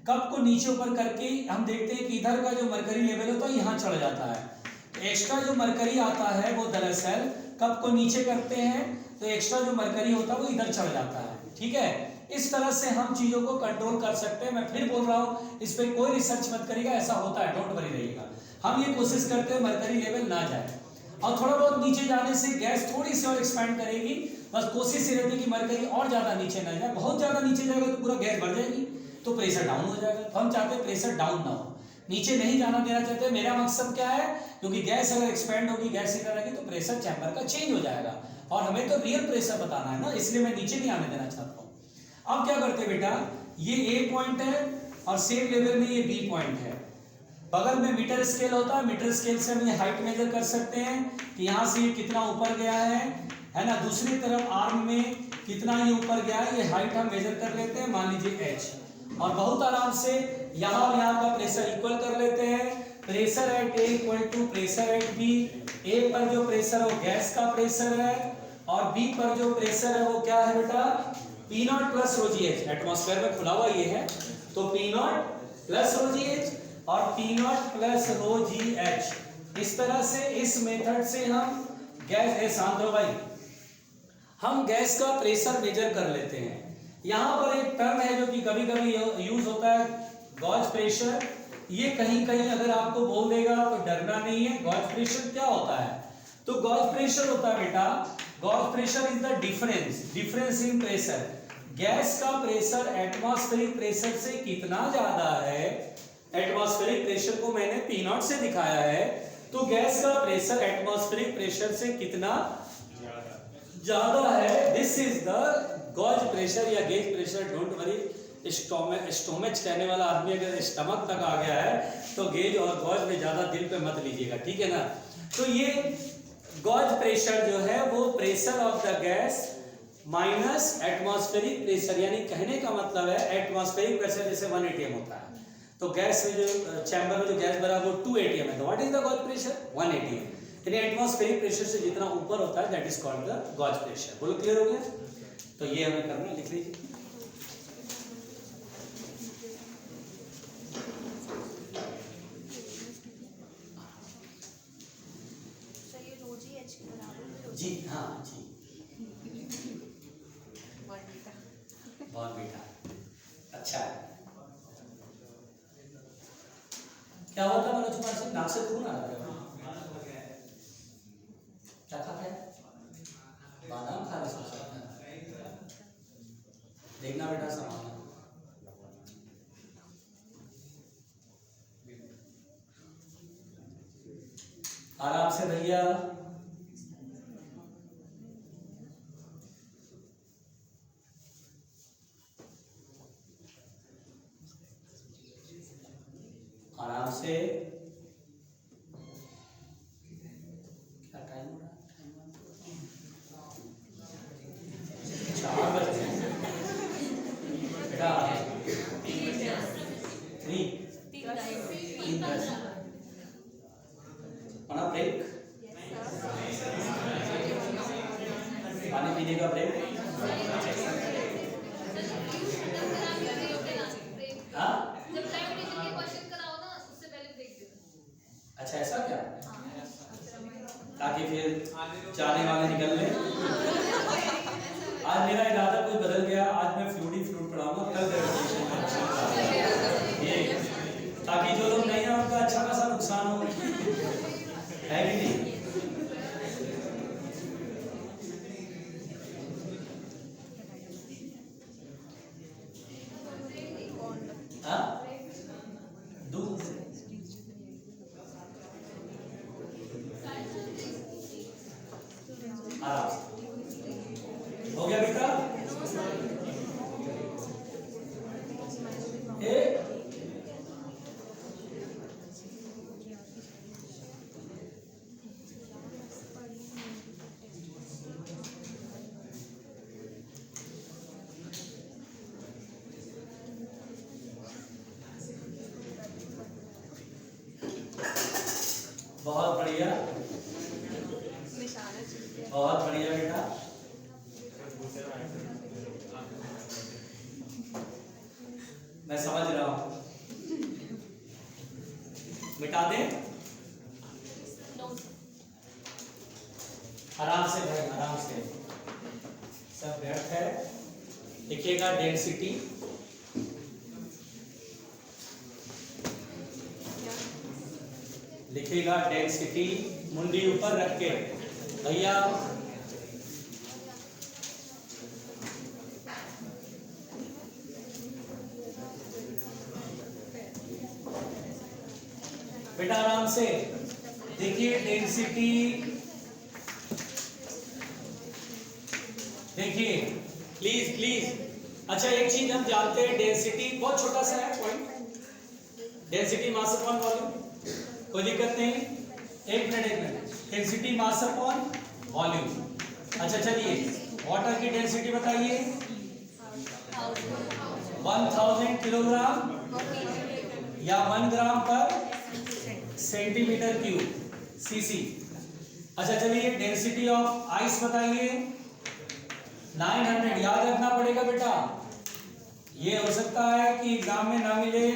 कप को नीचे ऊपर करके हम देखते हैं कि इधर का जो मरकरी लेवल होता है यहाँ चढ़ जाता है। एक्स्ट्रा जो मरकरी आता है वो दरअसल कप को नीचे करते हैं, तो एक्स्ट्रा जो मरकरी होता है वो इधर चढ़ जाता है, ठीक है। इस तरह से हम चीजों को कंट्रोल कर सकते हैं। मैं फिर बोल रहा हूँ, इस पर कोई रिसर्च मत करिएगा, ऐसा होता है, डोंट वरी रहिएगा। हम ये कोशिश करते हैं मरकरी लेवल ना जाए, और थोड़ा बहुत नीचे जाने से गैस थोड़ी सी और एक्सपैंड करेगी, बस कोशिश ये रहती है कि मरकरी और ज्यादा नीचे ना जाए। बहुत ज्यादा नीचे जाएगा तो पूरा गैस बढ़ जाएगी, तो प्रेशर डाउन हो जाएगा। तो हम चाहते हैं प्रेशर डाउन ना हो, नीचे नहीं जाना देना चाहते। मेरा मकसद क्या है, क्योंकि गैस अगर एक्सपेंड होगी, गैस इधर आएगी, तो प्रेशर चैम्बर का चेंज हो जाएगा, और हमें तो रियल प्रेशर बताना है ना, इसलिए मैं नीचे नहीं आने देना चाहता हूँ। अब क्या करते बेटा, ये ए पॉइंट है और सेम लेवल में ये बी पॉइंट है, बगल में मीटर स्केल होता है, मीटर स्केल से हम ये हाइट मेजर कर सकते हैं कि यहाँ से ये कितना ऊपर गया है ना। दूसरी तरफ आर्म में कितना ये ऊपर गया है, ये हाइट हम मेजर कर लेते हैं, मान लीजिए h, और बहुत आराम से यहाँ और यहाँ का प्रेशर इक्वल कर लेते हैं। Pressure at A equal to pressure at B. A पर जो प्रेशर है वो गैस का प्रेशर है, और बी पर जो प्रेशर है वो क्या है बेटा, P naught plus rho G H. Atmosphere में खुला हुआ ये है, तो P naught plus rho G H और P naught plus rho G H. इस तरह से, इस मेथड से हम गैस, शांत रहो भाई, हम गैस का प्रेशर मेजर कर लेते हैं। यहाँ पर एक टर्म है जो कि कभी कभी यूज होता है, गॉज प्रेशर। ये कहीं कहीं अगर आपको बोल देगा तो डरना नहीं है। गॉज प्रेशर क्या होता है, तो गॉज प्रेशर होता है बेटा, gauge pressure is the difference in pressure. Gas का प्रेशर एटमॉस्फेरिक प्रेशर से कितना ज्यादा है, एटमॉस्फेरिक प्रेशर को मैंने पी नॉट से दिखाया है, तो गैस का प्रेशर एटमॉस्फेरिक प्रेशर से कितना ज्यादा है, this is the gauge pressure या gauge pressure. Don't worry, stomach कहने वाला आदमी अगर स्टमक तक आ गया है तो गेज और गॉज में ज्यादा दिल पे मत लीजिएगा, ठीक है ना। तो ये गॉज प्रेशर जो है वो pressure of the gas minus atmospheric pressure, यानी कहने का मतलब है एटमॉस्फेरिक प्रेशर जैसे 1 atm होता है, तो गैस में जो चैम्बर में जो गैस भरा वो 2 atm है, तो what is the gauge pressure, 1 atm। यानी एटमॉस्फेरिक प्रेशर से जितना ऊपर होता है that is called the gauge pressure. बोलो क्लियर हो गया, तो ये हमें करना है, लिख लीजिए। जी हाँ जी, बहुत मीठा, अच्छा है। क्या होता है मनोज कुमार सिंह, नाक से खून आ रहा है, क्या खाता है, बादाम खा रहे, देखना बेटा सामान आराम से भैया। आराम से। क्या टाइम हो रहा है? 4 बज गए बेटा। 3:10 अपना ब्रेक, पानी पीने का ब्रेक। हाँ अच्छा ऐसा क्या, ताकि फिर जाने वाले निकल ले। आज मेरा इरादा कुछ बदल गया, आज मैं फ्लूट पढ़ाऊंगा, कल ये ताकि जो लोग नहीं है उनका अच्छा खासा नुकसान हो, है कि नहीं? हाँ दूध आराम से। हो गया बेटा? बहुत बढ़िया, बहुत बढ़िया बेटा। मैं समझ रहा हूं, मिटा दें? आराम से भाई, आराम से, सब व्यर्थ है। लिखिएगा डेंसिटी, लिखिएगा डेंसिटी, मुंडी ऊपर रख के भैया। बेटा आराम से देखिए डेंसिटी, देखिए प्लीज प्लीज। अच्छा एक चीज हम जानते हैं, डेंसिटी बहुत छोटा सा है point, density mass upon volume, कोई दिक्कत नहीं। एक minute, density mass upon volume. अच्छा चलिए वाटर की डेंसिटी बताइए। 1000 किलोग्राम या 1 ग्राम पर सेंटीमीटर क्यूब, सीसी। अच्छा चलिए डेंसिटी ऑफ आइस बताइए। 900, याद रखना पड़ेगा बेटा, ये हो सकता है कि एग्जाम में ना मिले,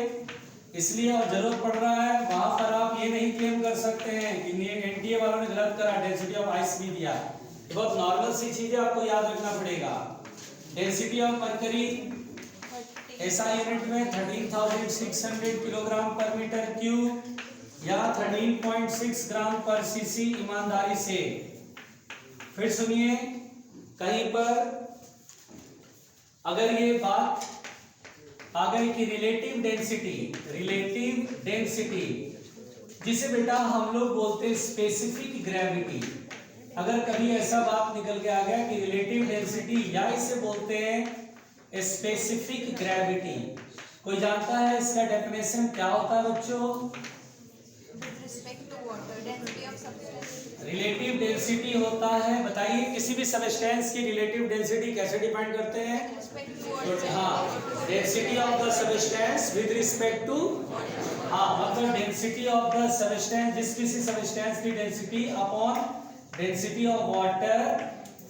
इसलिए और जरूरत पड़ रहा है, वहां पर आप ये नहीं क्लेम कर सकते हैं कि एनटीए वालों ने गलत करा, डेंसिटी ऑफ आइस भी दिया। बहुत नॉर्मल सी चीज है, आपको याद रखना पड़ेगा। डेंसिटी ऑफ मरकरी ऐसा यूनिट में 13,600 किलोग्राम पर मीटर क्यूब या 13.6 ग्राम पर सीसी, ईमानदारी से। फिर सुनिए, कहीं पर अगर ये बात आ गई कि रिलेटिव डेंसिटी जिसे बेटा हम लोग बोलते हैं स्पेसिफिक ग्रेविटी, अगर कभी ऐसा बात निकल के आ गया कि रिलेटिव डेंसिटी या इसे बोलते हैं स्पेसिफिक ग्रेविटी, कोई जानता है इसका डेफिनेशन क्या होता है बच्चों? रिलेटिव डेंसिटी होता है, बताइए किसी भी सबस्टेंस की रिलेटिव डेंसिटी कैसे डिफाइन करते हैं? हाँ, density of the substance with respect to, हाँ मतलब डेंसिटी ऑफ द सबस्टेंस, जिस किसी सबस्टेंस की density upon density of water,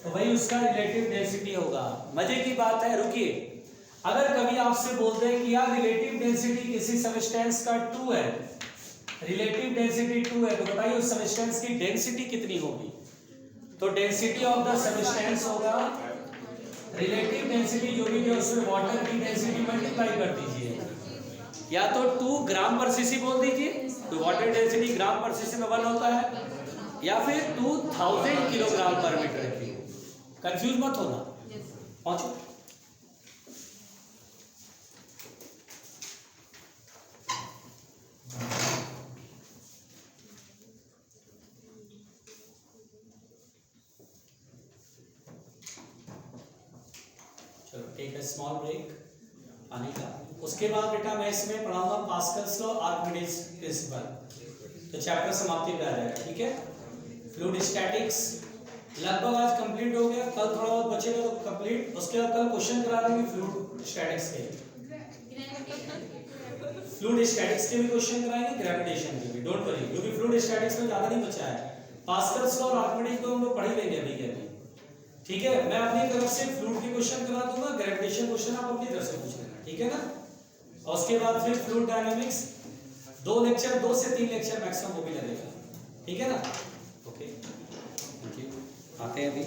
तो वही उसका रिलेटिव डेंसिटी होगा। मजे की बात है, रुकिए, अगर कभी आपसे बोलते हैं कि यार रिलेटिव डेंसिटी किसी सबस्टेंस का 2 है, रिलेटिव डेंसिटी 2 है, तो बताइए उस सबस्टेंस की डेंसिटी कितनी होगी? तो डेंसिटी ऑफ द सबस्टेंस होगा, रिलेटिव डेंसिटी जो भी है उसमें वाटर की डेंसिटी मल्टीप्लाई कर दीजिए, या तो 2 ग्राम पर सीसी बोल दीजिए, तो वाटर डेंसिटी ग्राम पर सीसी में 1 होता है, या फिर 2000 kilogram per metre cube. Confuse मत होना, पहुंचो। टेक अ स्मॉल ब्रेक आने का। उसके बाद बेटा मैं इसमें पढ़ाऊंगा पास्कल्स लॉ, आर्किमिडीज प्रिंसिपल। तो चैप्टर समाप्ति पे आ जाएगा, ठीक है। फ्लूइड स्टैटिक्स लगभग आज कंप्लीट हो गया, कल थोड़ा बहुत बचेगा तो कंप्लीट। उसके बाद कल क्वेश्चन करा देंगे फ्लूइड स्टैटिक्स के, फ्लूइड स्टैटिक्स के भी क्वेश्चन कराएंगे, ग्रेविटेशन के भी, डोंट वरी, क्योंकि फ्लूइड स्टैटिक्स में ज्यादा नहीं बचा है। पास्कल्स लॉ और आर्किमिडीज तो हम लोग पढ़ ही लेंगे अभी के अभी, ठीक है। मैं अपनी तरफ से फ्लूइड के क्वेश्चन करा दूंगा, ग्रेविटेशन क्वेश्चन आप अपनी तरफ से पूछ लेना, ठीक है ना। और उसके बाद फिर फ्लूइड डायनामिक्स 2 लेक्चर, 2 से 3 लेक्चर मैक्सिमम वो भी लगेगा, ठीक है ना। Okay, thank you. आते हैं अभी।